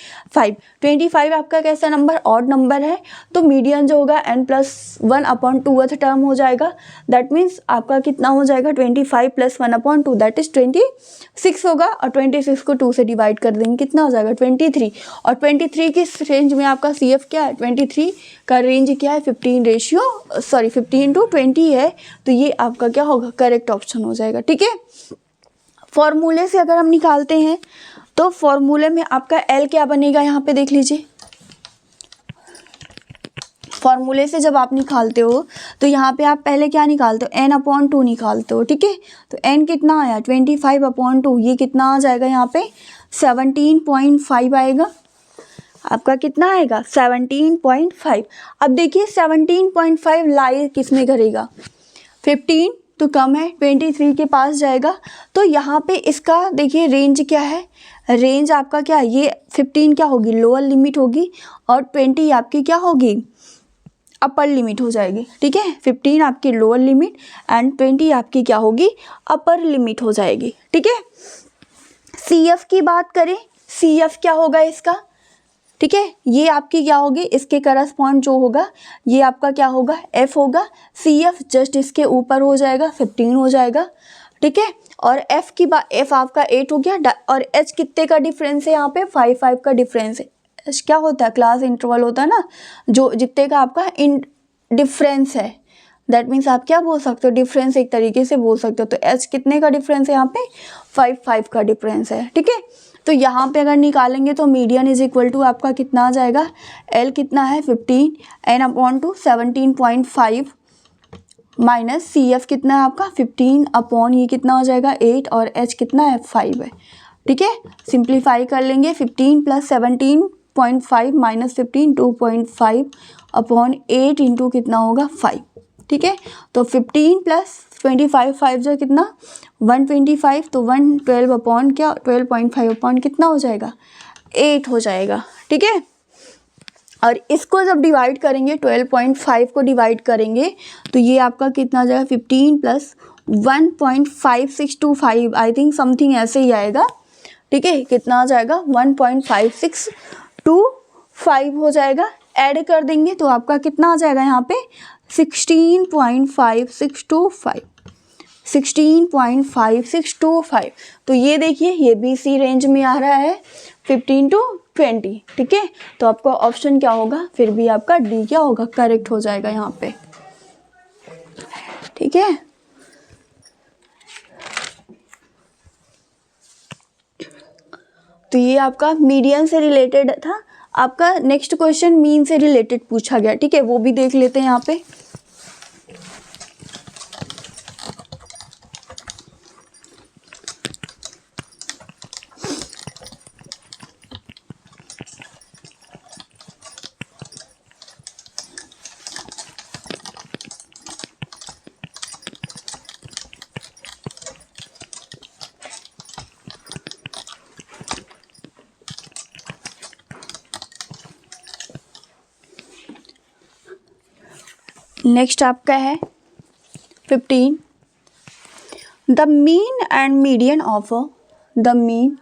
25 आपका कैसा नंबर, ऑड नंबर है, तो मीडियन जो होगा n+1/2 टर्म हो जाएगा। दैट मीन्स आपका कितना हो जाएगा 25 + 1/2 दैट इज 26 होगा, और 26 को 2 से डिवाइड कर देंगे कितना हो जाएगा 23। और 23 की रेंज में आपका CF क्या है, 23 का रेंज क्या है 15 to 20 है, तो ये आपका क्या होगा करेक्ट ऑप्शन हो जाएगा, ठीक है। फॉर्मूले से अगर हम निकालते हैं तो फॉर्मूले में आपका L क्या बनेगा, यहाँ पे देख लीजिए। फॉर्मूले से जब आप निकालते हो तो यहाँ पे आप पहले क्या निकालते हो n/2 निकालते हो, ठीक है। तो n कितना आया 25/2, ये कितना आ जाएगा यहाँ पे 17.5 आएगा, आपका कितना आएगा 17.5। अब देखिए 17.5 लाई किस में करेगा, 15 तो कम है 23 के पास जाएगा, तो यहाँ पे इसका देखिए रेंज क्या है, रेंज आपका क्या है, ये 15 क्या होगी लोअर लिमिट होगी, और 20 आपकी क्या होगी अपर लिमिट हो जाएगी, ठीक है। 15 आपकी लोअर लिमिट एंड 20 आपकी क्या होगी अपर लिमिट हो जाएगी, ठीक है। CF की बात करें, CF क्या होगा इसका, ठीक है, ये आपकी क्या होगी इसके करस्पॉन्ड जो होगा ये आपका क्या होगा F होगा, CF जस्ट इसके ऊपर हो जाएगा 15 हो जाएगा, ठीक है। और F की बात, F आपका 8 हो गया, और H कितने का डिफरेंस है यहाँ पे 5 का डिफरेंस है। H क्या होता है क्लास इंटरवल होता है ना, जो जितने का आपका इन डिफरेंस है, दैट मीन्स आप क्या बोल सकते हो डिफरेंस एक तरीके से बोल सकते हो। तो H कितने का डिफरेंस है यहाँ पे 5 का डिफरेंस है, ठीक है। तो यहाँ पे अगर निकालेंगे तो मीडियन = आपका कितना आ जाएगा, L कितना है 15, n/2 17.5 माइनस CF कितना है आपका 15 ये कितना हो जाएगा 8, और H कितना है 5 है, ठीक है। सिंप्लीफाई कर लेंगे 15 + 17.5 माइनस 15 2.5/8 इंटू कितना होगा 5, ठीक है। तो 15 + 25 5 जो कितना 125, तो 112 क्या 12.5 कितना हो जाएगा 8 हो जाएगा, ठीक है। और इसको जब डिवाइड करेंगे 12.5 को डिवाइड करेंगे तो ये आपका कितना आ जाएगा 15 प्लस 1.5625 आई थिंक समथिंग ऐसे ही आएगा, ठीक है। कितना आ जाएगा 1.5625 हो जाएगा। ऐड कर देंगे तो आपका कितना आ जाएगा यहाँ पे 16.5625। तो ये देखिए ये भी इसी रेंज में आ रहा है 15 to 20, ठीक है। तो आपका ऑप्शन क्या होगा, फिर भी आपका डी क्या होगा, करेक्ट हो जाएगा यहाँ पे, ठीक है। तो ये आपका मीडियन से रिलेटेड था। आपका नेक्स्ट क्वेश्चन मीन से रिलेटेड पूछा गया, ठीक है, वो भी देख लेते हैं यहाँ पे। नेक्स्ट आपका है 15 the mean and median of the mean.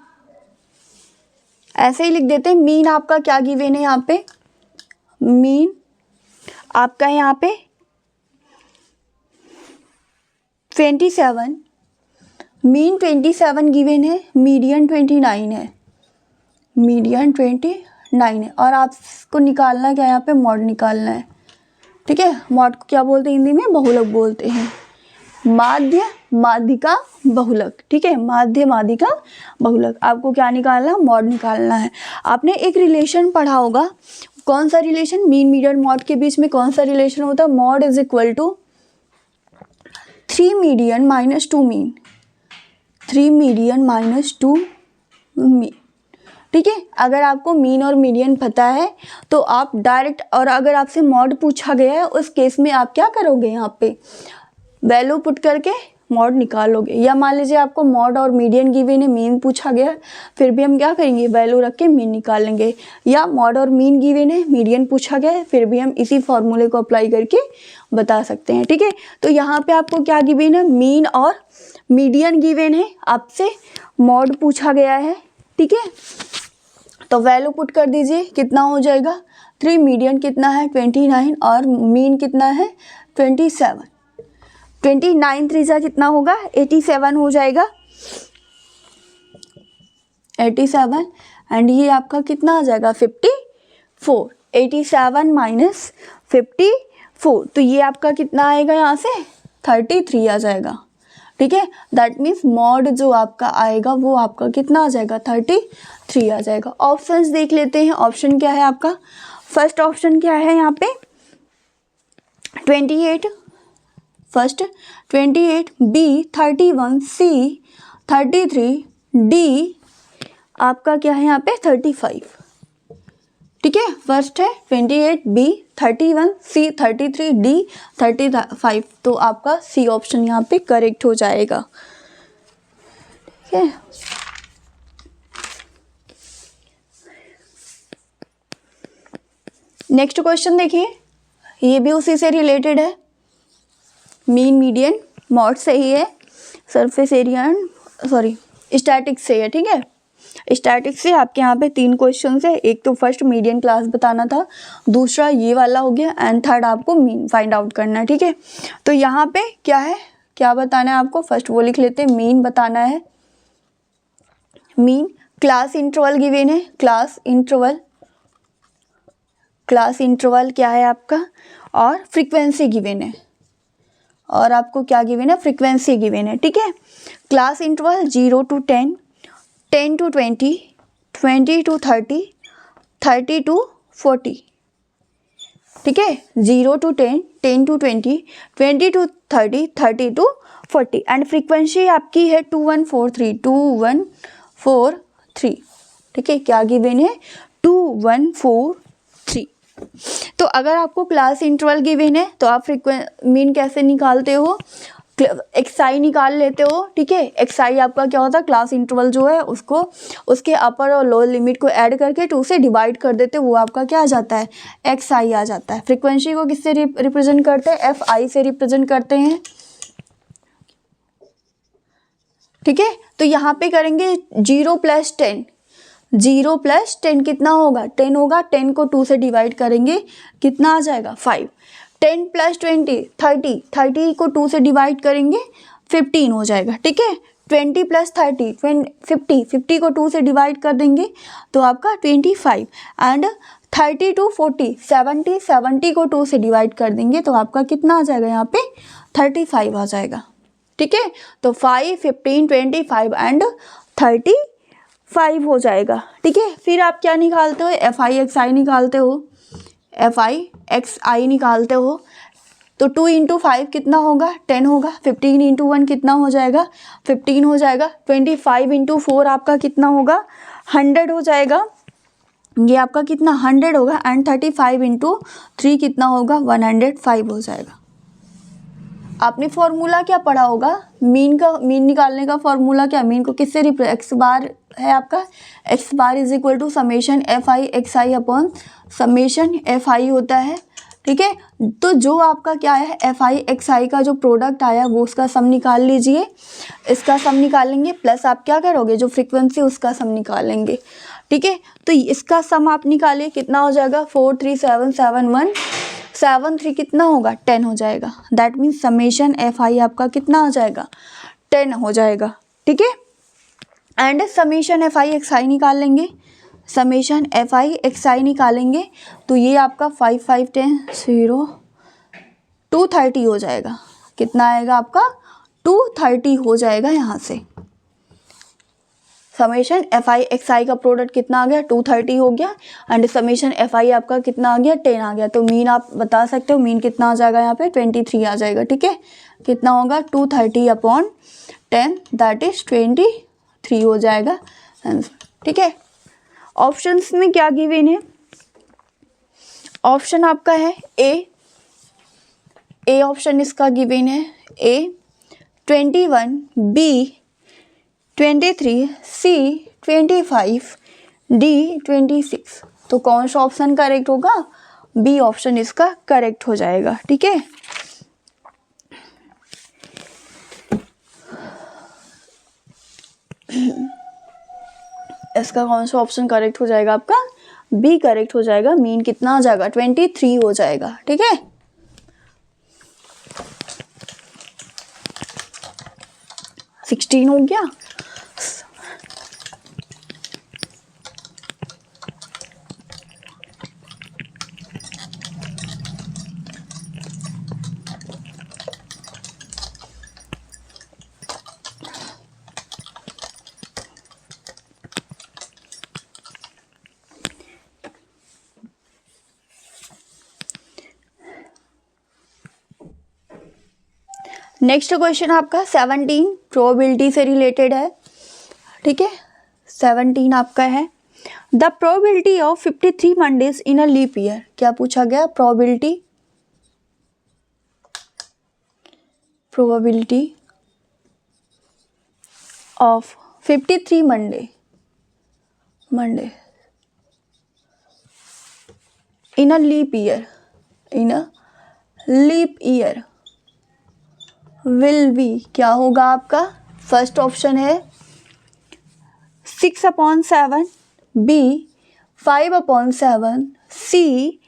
ऐसे ही लिख देते हैं। मीन आपका क्या गिवन है यहाँ पे, मीन आपका यहाँ पे 27, मीन 27 गिवन है, मीडियन 29 है, मीडियन 29 है। और आपको निकालना क्या है यहाँ पे, मॉड निकालना है, ठीक है। मॉड को क्या बोलते हैं हिंदी में, बहुलक बोलते हैं। माध्य माध्यिका बहुलक, ठीक है, माध्य माध्यिका बहुलक। आपको क्या निकालना, मॉड निकालना है। आपने एक रिलेशन पढ़ा होगा, कौन सा रिलेशन, मीन मीडियन मॉड के बीच में कौन सा रिलेशन होता है, mode is equal to 3 median minus 2 mean, 3 median minus 2 mean, ठीक है। अगर आपको मीन और मीडियन पता है तो आप डायरेक्ट, और अगर आपसे मॉड पूछा गया है उस केस में आप क्या करोगे, यहाँ पे वैल्यू पुट करके मॉड निकालोगे। या मान लीजिए आपको मॉड और मीडियन गिवन है, मीन पूछा गया, फिर भी हम क्या करेंगे, वैल्यू रख के मीन निकालेंगे। या मॉड और मीन गिवन है, मीडियन पूछा गया है, फिर भी हम इसी फॉर्मूले को अप्लाई करके बता सकते हैं, ठीक है। तो यहाँ पे आपको क्या गिवन है, मीन और मीडियन गिवन है, आपसे मॉड पूछा गया है, ठीक है। तो वैल्यू पुट कर दीजिए, कितना हो जाएगा, 3 मीडियन कितना है 29 और मीन कितना है 27, 29 3 कितना होगा 87 हो जाएगा, 87। एंड ये आपका कितना आ जाएगा 54, 87 माइनस 54, तो ये आपका कितना आएगा यहाँ से 33 आ जाएगा, ठीक है। दैट मीन्स मॉड जो आपका आएगा वो आपका कितना आ जाएगा 33 आ जाएगा। ऑप्शंस देख लेते हैं। ऑप्शन क्या है आपका, फर्स्ट ऑप्शन क्या है यहाँ पे 28, फर्स्ट 28, बी 31, सी 33, डी आपका क्या है यहाँ पे 35, ठीक है। फर्स्ट है 28, बी 31, सी 33, डी 35। तो आपका सी ऑप्शन यहाँ पे करेक्ट हो जाएगा, ठीक है। नेक्स्ट क्वेश्चन देखिए, ये भी उसी से रिलेटेड है, मीन मीडियन मॉड से ही है, सरफेस एरिया एंड स्टैटिक्स से है, ठीक है। स्टैटिक्स से आपके यहाँ पे 3 क्वेश्चन है। एक तो फर्स्ट मीडियन क्लास बताना था, दूसरा ये वाला हो गया, एंड थर्ड आपको मीन फाइंड आउट करना है, ठीक है। तो यहाँ पे क्या है, क्या बताना है आपको, फर्स्ट वो लिख लेते हैं, मीन बताना है। मीन क्लास इंटरवल गिवन है, क्लास इंटरवल क्या है आपका, और फ्रीक्वेंसी गिवन है, और आपको क्या गिवन है, फ्रीक्वेंसी गिवन है, ठीक है। Class interval 0 to 10, 10 to 20, 20 to 30, 30 to 40, ठीक है। 0 to 10, 10 to 20, 20 to 30, 30 to 40। And frequency आपकी है 2143, 2143, ठीक है। क्या गिवन है 2143। तो अगर आपको क्लास इंटरवल गिवन है तो आप मीन कैसे निकालते हो, एक्सआई निकाल लेते हो, ठीक है। एक्सआई आपका क्या होता है, क्लास इंटरवल जो है उसको, उसके अपर और लोअर लिमिट को ऐड करके 2 से डिवाइड कर देते हो, वो आपका क्या आ जाता है, एक्सआई आ जाता है। फ्रीक्वेंसी को किससे रिप्रेजेंट करते हैं, एफआई से रिप्रेजेंट करते हैं, ठीक है। तो यहाँ पे करेंगे 0 + 10, 0 + 10 कितना होगा, 10 होगा। 10 को 2 से डिवाइड करेंगे, कितना आ जाएगा, 5। 10 + 20 30, 30 को 2 से डिवाइड करेंगे 15 हो जाएगा, ठीक है। 20 + 30 50, 50 को 2 से डिवाइड कर देंगे तो आपका 25। एंड 30 to 40 70, 70 को 2 से डिवाइड कर देंगे तो आपका कितना आ जाएगा, यहाँ पे 35 आ जाएगा, ठीक है। तो 5, 15, 25 एंड 35 हो जाएगा, ठीक है। फिर आप क्या निकालते हो, एफआई एक्सआई निकालते हो, एफआई एक्सआई निकालते हो। तो 2 × 5 कितना होगा, 10 होगा। 15 × 1 कितना हो जाएगा, 15 हो जाएगा। 25 × 4 आपका कितना होगा, 100 हो जाएगा, ये आपका कितना 100 होगा। एंड 35 × 3 कितना होगा, 105 हो जाएगा। आपने फॉर्मूला क्या पढ़ा होगा, मीन का, मीन निकालने का फॉर्मूला क्या, मीन को किससे एक्स बार है आपका, X bar is equal to summation F I x I upon summation F I होता है, ठीक है। तो जो आपका क्या है, एफ आई एक्स आई का जो प्रोडक्ट आया वो उसका सम निकाल लीजिए, इसका सम निकालेंगे, प्लस आप क्या करोगे, जो फ्रीक्वेंसी उसका सम निकालेंगे, ठीक है। तो इसका सम आप निकालिए, कितना हो जाएगा, 4377173 कितना होगा, 10 हो जाएगा। That means summation F i आपका कितना हो जाएगा, 10 हो जाएगा, ठीक है। And summation F I x i निकाल लेंगे, summation F I x i निकालेंगे तो ये आपका 5 5 10 0 230 हो जाएगा। कितना आएगा आपका, 230 हो जाएगा। यहाँ से समेशन एफ आई एक्स आई का प्रोडक्ट कितना आ गया, 230 हो गया। एंड समेशन एफ आई आपका कितना आ गया, 10 आ गया। तो मीन आप बता सकते हो, मीन कितना आ जाएगा, यहाँ पे 23 आ जाएगा, ठीक है। कितना होगा, 230/10 दैट इज 23 हो जाएगा आंसर, ठीक है। ऑप्शंस में क्या गिवन है, ऑप्शन आपका है ए ऑप्शन इसका गिवन है, ए 21, बी 23, सी 25, डी 26। तो कौन सा ऑप्शन करेक्ट होगा, बी ऑप्शन इसका करेक्ट हो जाएगा, ठीक है। इसका कौन सा ऑप्शन करेक्ट हो जाएगा, आपका बी करेक्ट हो जाएगा। मीन कितना आ जाएगा, 23 हो जाएगा, ठीक है। सिक्सटीन हो गया। नेक्स्ट क्वेश्चन आपका 17 प्रोबेबिलिटी से रिलेटेड है, ठीक है। 17 आपका है, the probability of 53 Mondays in a leap year. क्या पूछा गया, probability of 53 Monday in a leap year will be, क्या होगा आपका, फर्स्ट ऑप्शन है 6/7, बी 5/7, सी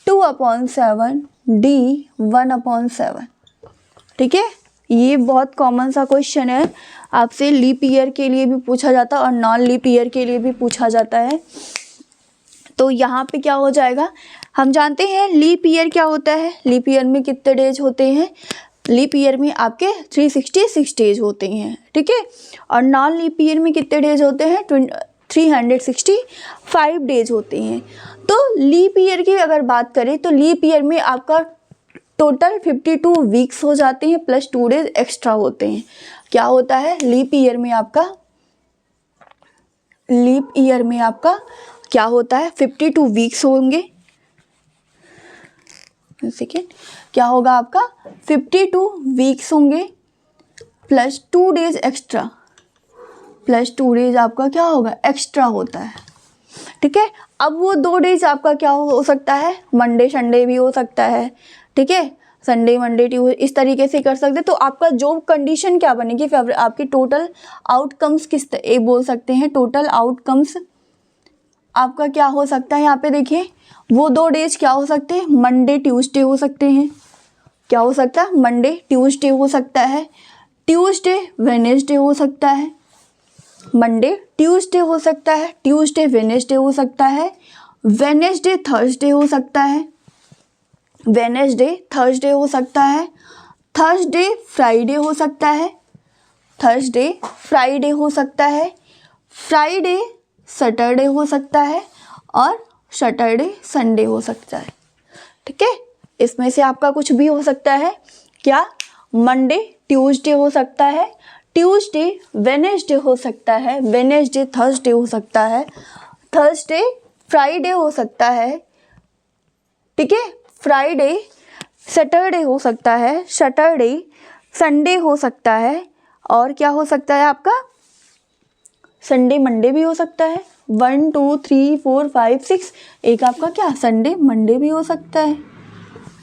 2/7, डी 1/7, ठीक है। ये बहुत कॉमन सा क्वेश्चन है, आपसे लीप ईयर के लिए भी पूछा जाता है और नॉन लीप ईयर के लिए भी पूछा जाता है। तो यहाँ पे क्या हो जाएगा, हम जानते हैं लीप ईयर क्या होता है, लीप ईयर में कितने डेज होते हैं, लीप ईयर में आपके 366 डेज होते हैं, ठीक है। और नॉन लीप ईयर में कितने डेज होते हैं, 365 डेज होते हैं। तो लीप ईयर की अगर बात करें तो लीप ईयर में आपका टोटल 52 वीक्स हो जाते हैं, प्लस 2 डेज एक्स्ट्रा होते हैं। क्या होता है, लीप ईयर में आपका क्या होता है, 52 वीक्स होंगे, सेकेंड क्या होगा आपका, 52 वीक्स होंगे, plus 2 days extra, plus 2 days आपका क्या होगा, एक्स्ट्रा होता है, ठीक है। अब वो 2 डेज आपका क्या हो सकता है, मंडे संडे भी हो सकता है, ठीक है, संडे मंडे ट्यूसडे, इस तरीके से कर सकते। तो आपका जो कंडीशन क्या बनेगी, आपकी टोटल आउटकम्स एक बोल सकते हैं, टोटल आउटकम्स आपका क्या हो सकता है, यहाँ पे देखिए वो 2 डेज क्या हो सकते हैं, मंडे ट्यूसडे हो सकते हैं, क्या हो सकता है, मंडे ट्यूसडे हो सकता है, ट्यूसडे वेडनेसडे हो सकता है, मंडे ट्यूसडे हो सकता है, ट्यूसडे वेडनेसडे हो सकता है, वेडनेसडे थर्सडे हो सकता है, वेडनेसडे थर्सडे हो सकता है, थर्सडे फ्राइडे हो सकता है, थर्सडे फ्राइडे हो सकता है, फ्राइडे सैटरडे हो सकता है, और सैटरडे संडे हो सकता है, ठीक है। इसमें से आपका कुछ भी हो सकता है, क्या, मंडे ट्यूसडे हो सकता है, ट्यूसडे वेडनेसडे हो सकता है, वेडनेसडे थर्सडे हो सकता है, थर्सडे फ्राइडे हो सकता है, ठीक है, फ्राइडे सैटरडे हो सकता है, सैटरडे संडे हो सकता है, और क्या हो सकता है आपका, संडे मंडे भी हो सकता है, 1 2 3 4 5 6, एक आपका क्या, संडे मंडे भी हो सकता है,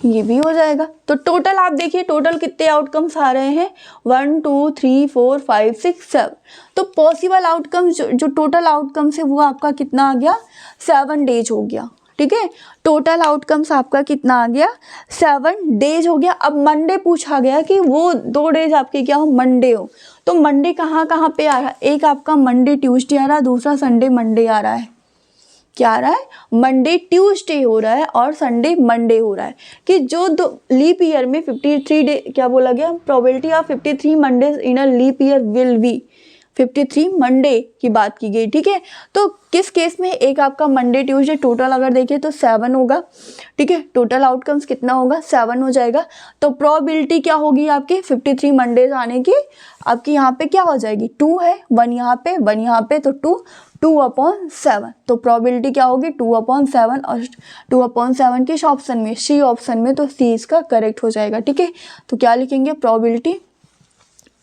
ये भी हो जाएगा। तो टोटल आप देखिए, टोटल कितने आउटकम्स आ रहे हैं, 1 2 3 4 5 6 7। तो पॉसिबल आउटकम्स जो टोटल आउटकम्स है वो आपका कितना आ गया, 7 डेज हो गया, ठीक है। टोटल आउटकम्स आपका कितना आ गया, 7 डेज हो गया। अब मंडे पूछा गया कि वो 2 डेज आपके क्या हो, मंडे हो, तो मंडे कहाँ कहाँ पे आ रहा है, एक आपका मंडे ट्यूसडे आ रहा है, दूसरा संडे मंडे आ रहा है, क्या आ रहा है, मंडे ट्यूसडे हो रहा है और संडे मंडे हो रहा है। कि जो दो लीप ईयर में 53 डे क्या बोला गया, probability of 53 Mondays in a leap year will be 53 Monday की बात की गई, ठीक है। तो किस केस में, एक आपका मंडे ट्यूसडे, टोटल अगर देखें तो 7 होगा, ठीक है, टोटल आउटकम्स कितना होगा, 7 हो जाएगा। तो प्रोबेबिलिटी क्या होगी आपकी 53 मंडेज आने की, आपकी यहाँ पे क्या हो जाएगी, 2 है, 1 यहाँ पे 1 यहाँ पे, तो 2/7। तो प्रोबेबिलिटी क्या होगी, 2/7, और 2/7 किस ऑप्शन में, सी ऑप्शन में, तो सी इसका करेक्ट हो जाएगा, ठीक है। तो क्या लिखेंगे, probability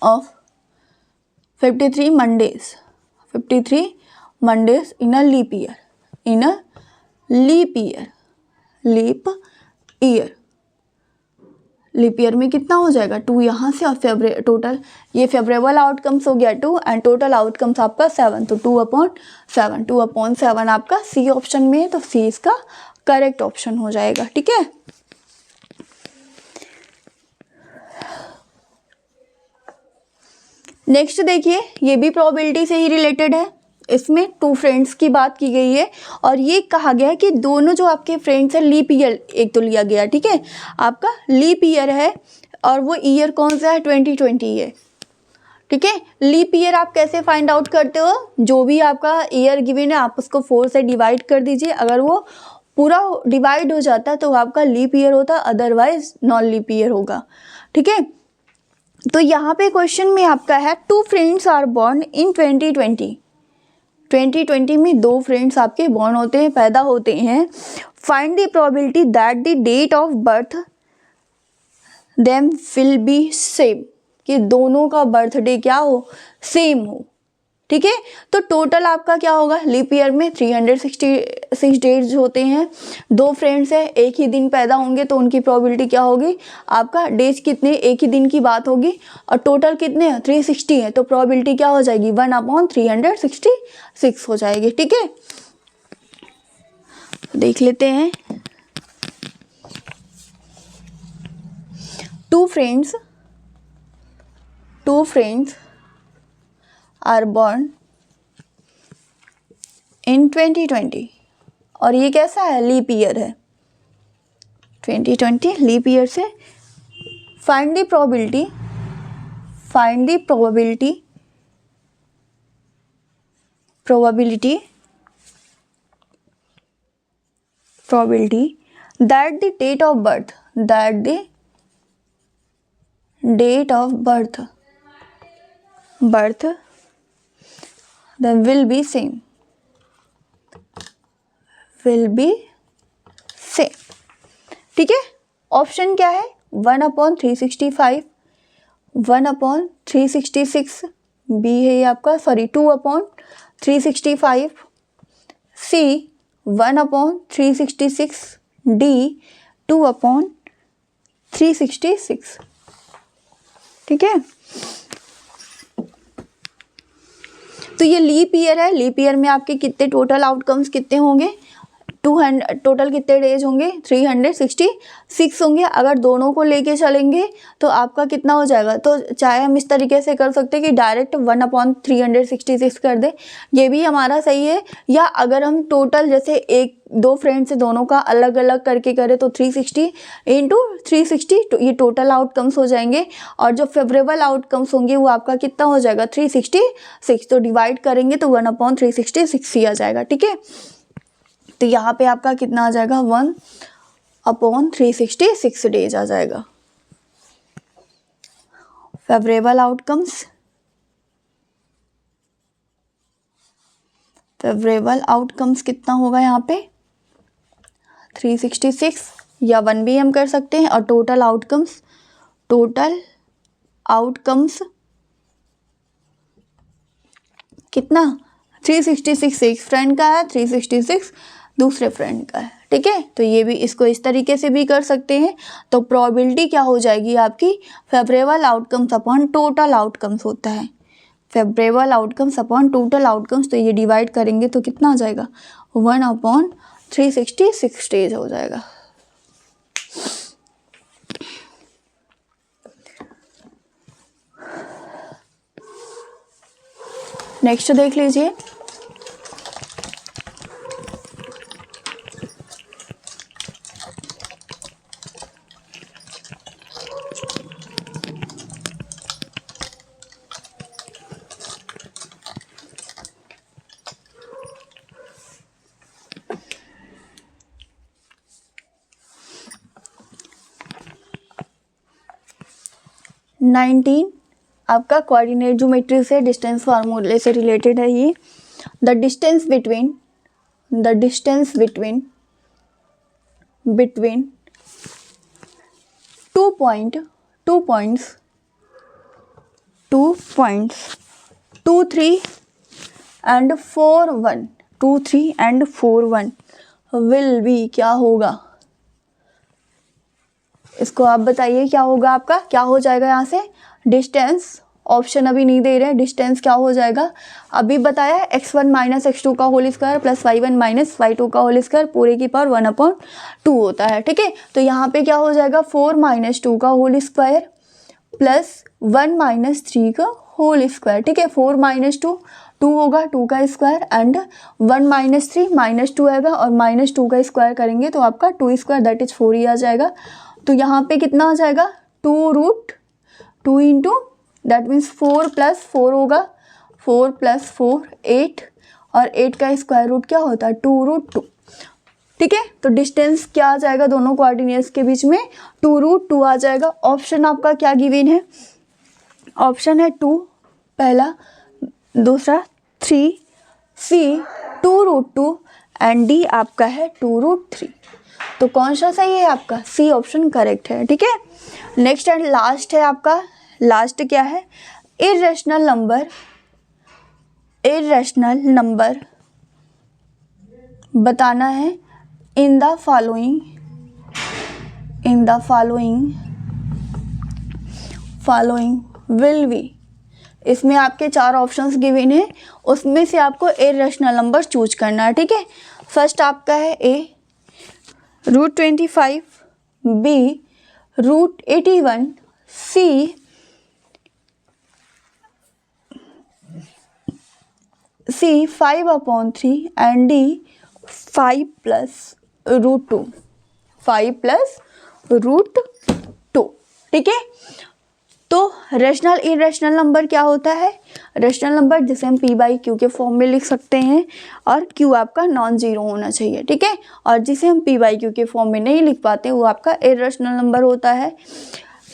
of 53 Mondays, 53 Mondays in a leap year, in a leap year, leap year, leap year में कितना हो जाएगा, 2 यहाँ से, और टोटल ये फेवरेबल आउटकम्स हो गया 2, एंड टोटल आउटकम्स आपका 7, तो 2/7, 2/7 आपका सी ऑप्शन में है, तो सी इसका करेक्ट ऑप्शन हो जाएगा, ठीक है। नेक्स्ट देखिए, ये भी प्रोबेबिलिटी से ही रिलेटेड है, इसमें 2 फ्रेंड्स की बात की गई है, और ये कहा गया है कि दोनों जो आपके फ्रेंड्स हैं, लीप ईयर एक तो लिया गया, ठीक है, आपका लीप ईयर है, और वो ईयर कौन सा है, 2020 है, ठीक है। लीप ईयर आप कैसे फाइंड आउट करते हो, जो भी आपका ईयर गिवन है आप उसको 4 से डिवाइड कर दीजिए, अगर वो पूरा डिवाइड हो जाता है तो आपका लीप ईयर होता, अदरवाइज नॉन लीप ईयर होगा, ठीक है। तो यहाँ पे क्वेश्चन में आपका है, 2 फ्रेंड्स आर बॉर्न इन 2020 में 2 फ्रेंड्स आपके बॉर्न होते हैं, पैदा होते हैं। Find the probability that the date of birth them will be same, कि दोनों का बर्थडे क्या हो, सेम हो, ठीक है। तो टोटल आपका क्या होगा, लीप ईयर में 366 डेज होते हैं, 2 फ्रेंड्स हैं, एक ही दिन पैदा होंगे, तो उनकी प्रोबेबिलिटी क्या होगी, आपका डेज कितने, एक ही दिन की बात होगी, और टोटल कितने हैं, 360 है, तो प्रोबेबिलिटी क्या हो जाएगी, 1/366 हो जाएगी, ठीक है। देख लेते हैं, 2 फ्रेंड्स आर बॉर्न इन 2020, और ये कैसा है, लीप ईयर है, 2020 लीप ईयर से। Find the probability that the date of birth then will be same, ठीक है। ऑप्शन क्या है, 1/365, 1/366, बी है ये आपका, सॉरी 2/365, सी 1/366, डी 2/366। ठीक है, तो ये लीप ईयर है। लीप ईयर में आपके कितने टोटल आउटकम्स कितने होंगे, 200, टोटल कितने डेज होंगे, 366 होंगे। अगर दोनों को लेके चलेंगे तो आपका कितना हो जाएगा, तो चाहे हम इस तरीके से कर सकते हैं कि डायरेक्ट 1/366 कर दे, ये भी हमारा सही है। या अगर हम टोटल जैसे एक दो फ्रेंड से दोनों का अलग अलग करके करें तो 360 इंटू 360 ये टोटल आउटकम्स हो जाएंगे। और जो फेवरेबल आउटकम्स होंगे वो आपका कितना हो जाएगा, 366। तो डिवाइड करेंगे तो 1/366 ही आ जाएगा। ठीक है, तो यहाँ पे आपका कितना आ जाएगा, 1/366 डेज आ जाएगा। फेवरेबल आउटकम्स, फेवरेबल आउटकम्स कितना होगा यहाँ पे, 366 या 1 भी हम कर सकते हैं। और टोटल आउटकम्स, टोटल आउटकम्स कितना, 366 एक फ्रेंड का है, 366 दूसरे फ्रेंड का है। ठीक है, तो ये भी इसको इस तरीके से भी कर सकते हैं। तो प्रोबेबिलिटी क्या हो जाएगी आपकी, favourable outcomes upon total outcomes होता है, favourable outcomes upon total outcomes. तो ये डिवाइड करेंगे तो कितना आ जाएगा, 1/366 डेज हो जाएगा। नेक्स्ट देख लीजिए, नाइनटीन आपका कोऑर्डिनेट ज्योमेट्री से डिस्टेंस फार्मूले से रिलेटेड है ये। The distance between 2 points 2 3 and 4 1 2 3 and 4 1 will be, क्या होगा, इसको आप बताइए क्या होगा आपका, क्या हो जाएगा यहाँ से। डिस्टेंस, ऑप्शन अभी नहीं दे रहे हैं, डिस्टेंस क्या हो जाएगा अभी बताया, x1 माइनस x2 का whole square plus y1 minus y2 का होल स्क्वायर पूरे की पावर 1/2 होता है। ठीक है, तो यहाँ पे क्या हो जाएगा, 4 माइनस 2 का होल स्क्वायर प्लस 1 माइनस 3 का होल स्क्वायर। ठीक है, 4 माइनस 2 2 होगा, 2 का स्क्वायर एंड 1 माइनस 3 -2 आएगा और -2 का स्क्वायर करेंगे तो आपका 2 स्क्वायर दैट इज 4 ही आ जाएगा। तो यहाँ पे कितना आ जाएगा, 2√2 इंटू दैट मीन्स 4 + 4 होगा, 4 + 4 8 और 8 का स्क्वायर रूट क्या होता है, 2√2। ठीक है, तो डिस्टेंस क्या आ जाएगा दोनों कोऑर्डिनेट्स के बीच में, 2√2 आ जाएगा। ऑप्शन आपका क्या गिवन है, ऑप्शन है 2 पहला, दूसरा 3, सी 2√2 एंड डी आपका है 2√3। तो कौन सा सही है आपका, सी ऑप्शन करेक्ट है। ठीक है, नेक्स्ट एंड लास्ट है आपका, लास्ट क्या है, इर्रेशनल नंबर बताना है in the following will be. इसमें आपके 4 ऑप्शंस गिवन है, उसमें से आपको इर्रेशनल नंबर चूज करना है। ठीक है, फर्स्ट आपका है ए √25, बी √81, सी 5/3 एंड डी 5 + √2 5 + √2। ठीक है, तो रेशनल इरेशनल नंबर क्या होता है, रेशनल नंबर जिसे हम p/q के फॉर्म में लिख सकते हैं और q आपका नॉन जीरो होना चाहिए। ठीक है, और जिसे हम p/q के फॉर्म में नहीं लिख पाते वो आपका इरेशनल नंबर होता है।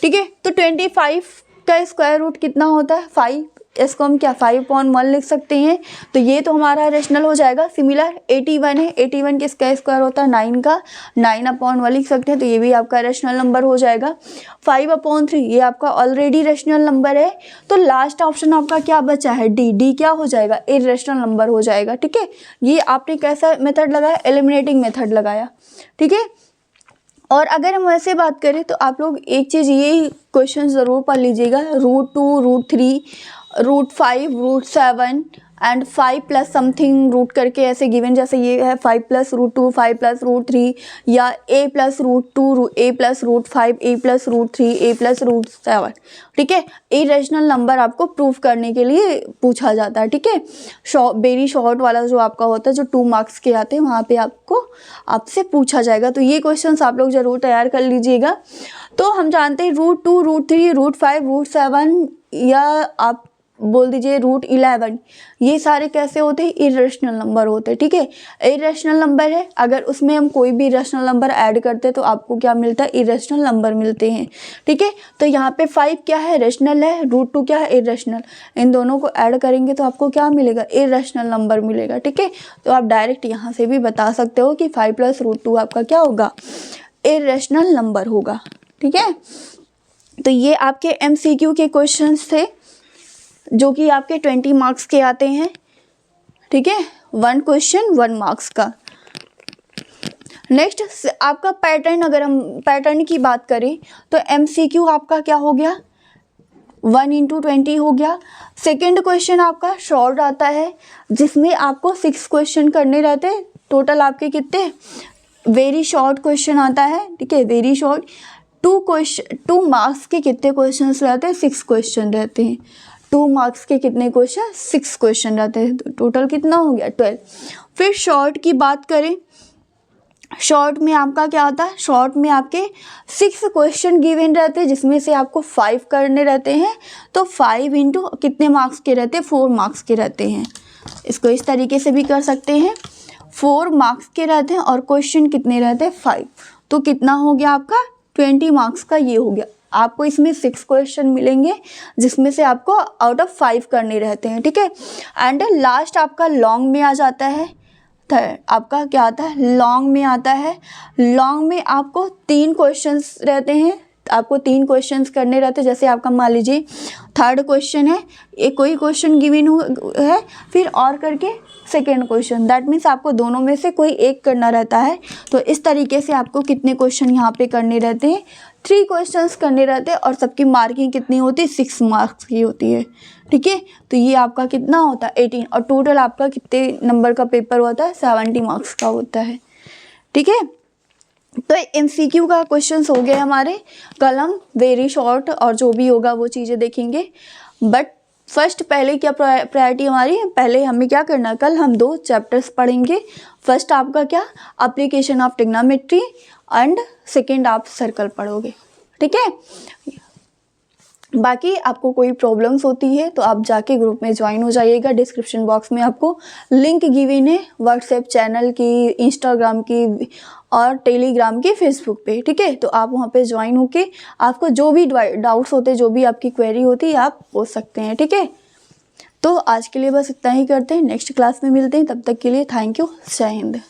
ठीक है, तो 25 का स्क्वायर रूट कितना होता है, 5 इसको हम क्या 5/1 लिख सकते हैं, तो ये तो हमारा रेशनल हो जाएगा। सिमिलर 81 है, 81 किसका स्क्वायर होता है 9 का, 9/1 लिख सकते हैं, तो ये भी आपका रेशनल नंबर हो जाएगा। 5/3 ये आपका ऑलरेडी रेशनल नंबर है। तो लास्ट ऑप्शन आपका क्या बचा है, डी। डी क्या हो जाएगा, इरेशनल नंबर हो जाएगा। ठीक है, ये आपने कैसा मेथड लगाया, एलिमिनेटिंग मेथड लगाया। ठीक है, और अगर हम वैसे बात करें तो आप लोग एक चीज़ ये क्वेश्चन ज़रूर पढ़ लीजिएगा, √2, √3, √5, √7 एंड 5 प्लस समथिंग रूट करके ऐसे गिवन, जैसे ये है 5 प्लस √2, 5 प्लस √3, या a plus √2, a plus √5, a plus √3, a plus √7। ठीक है, इरेशनल नंबर आपको प्रूफ करने के लिए पूछा जाता है। ठीक है, वेरी शॉर्ट वाला जो आपका होता है, जो 2 मार्क्स के आते हैं, वहाँ पे आपसे पूछा जाएगा। तो ये क्वेश्चन आप लोग ज़रूर तैयार कर लीजिएगा। तो हम जानते हैं √2, √3, √5, √7 या आप बोल दीजिए √11, ये सारे कैसे होते हैं, इरेशनल नंबर होते हैं। ठीक है, इरेशनल नंबर है, अगर उसमें हम कोई भी रेशनल नंबर ऐड करते हैं तो आपको क्या मिलता है, इरेशनल नंबर मिलते हैं। ठीक है, तो यहाँ पे 5 क्या है, रेशनल है, √2 क्या है, इरेशनल। इन दोनों को ऐड करेंगे तो आपको क्या मिलेगा, इरेशनल नंबर मिलेगा। ठीक है, तो आप डायरेक्ट यहाँ से भी बता सकते हो कि 5 प्लस √2 आपका क्या होगा, इरेशनल नंबर होगा। ठीक है, तो ये आपके MCQ के क्वेश्चंस थे जो कि आपके 20 मार्क्स के आते हैं। ठीक है, 1 क्वेश्चन 1 मार्क्स का। नेक्स्ट आपका पैटर्न, अगर हम पैटर्न की बात करें तो MCQ आपका क्या हो गया, 1 × 20 हो गया। सेकेंड क्वेश्चन आपका शॉर्ट आता है, जिसमें आपको 6 क्वेश्चन करने रहते हैं। टोटल आपके कितने, वेरी शॉर्ट क्वेश्चन आता है। ठीक है, वेरी शॉर्ट। 2 मार्क्स के कितने क्वेश्चन रहते हैं, 6 क्वेश्चन रहते हैं। 2 मार्क्स के कितने क्वेश्चन, 6 क्वेश्चन रहते हैं। तो टोटल कितना हो गया, 12। फिर शॉर्ट की बात करें, शॉर्ट में आपका क्या होता है, शॉर्ट में आपके 6 क्वेश्चन गिवन रहते हैं, जिसमें से आपको 5 करने रहते हैं। तो 5 इंटू कितने मार्क्स के रहते हैं, 4 मार्क्स के रहते हैं। इसको इस तरीके से भी कर सकते हैं, 4 मार्क्स के रहते हैं और क्वेश्चन कितने रहते हैं, 5। तो कितना हो गया आपका, 20 मार्क्स का ये हो गया। आपको इसमें 6 क्वेश्चन मिलेंगे, जिसमें से आपको आउट ऑफ 5 करने रहते हैं। ठीक है, एंड लास्ट आपका लॉन्ग में आ जाता है। थर्ड आपका क्या आता है, लॉन्ग में आता है। लॉन्ग में आपको 3 क्वेश्चंस रहते हैं, आपको 3 क्वेश्चंस करने रहते हैं। जैसे आपका मान लीजिए थर्ड क्वेश्चन है, एक कोई क्वेश्चन गिवन है, फिर और करके सेकेंड क्वेश्चन, दैट मीन्स आपको दोनों में से कोई एक करना रहता है। तो इस तरीके से आपको कितने क्वेश्चन यहाँ पे करने रहते हैं, 3 क्वेश्चंस करने रहते हैं, और सबकी मार्किंग कितनी होती है, 6 मार्क्स की होती है। ठीक है, तो ये आपका कितना होता है, 18, और टोटल आपका कितने नंबर का पेपर होता है, 70 मार्क्स का होता है। ठीक है, तो MCQ का क्वेश्चंस हो गए हमारे। कल हम वेरी शॉर्ट और जो भी होगा वो चीज़ें देखेंगे। बट फर्स्ट पहले क्या प्रायोरिटी हमारी, पहले हमें क्या करना है, कल हम 2 चैप्टर्स पढ़ेंगे। फर्स्ट आपका क्या, application of trigonometry, and second आप सर्कल पढ़ोगे। ठीक है, बाकी आपको कोई प्रॉब्लम्स होती है तो आप जाके ग्रुप में ज्वाइन हो जाइएगा। डिस्क्रिप्शन बॉक्स में आपको लिंक गिवन है व्हाट्सएप चैनल की, इंस्टाग्राम की और टेलीग्राम की, फेसबुक पे। ठीक है, तो आप वहाँ पे ज्वाइन होके आपको जो भी डाउट्स होते हैं, जो भी आपकी क्वेरी होती है, आप पूछ सकते हैं। ठीक है, तो आज के लिए बस इतना ही करते हैं, नेक्स्ट क्लास में मिलते हैं। तब तक के लिए थैंक यू, जय हिंद।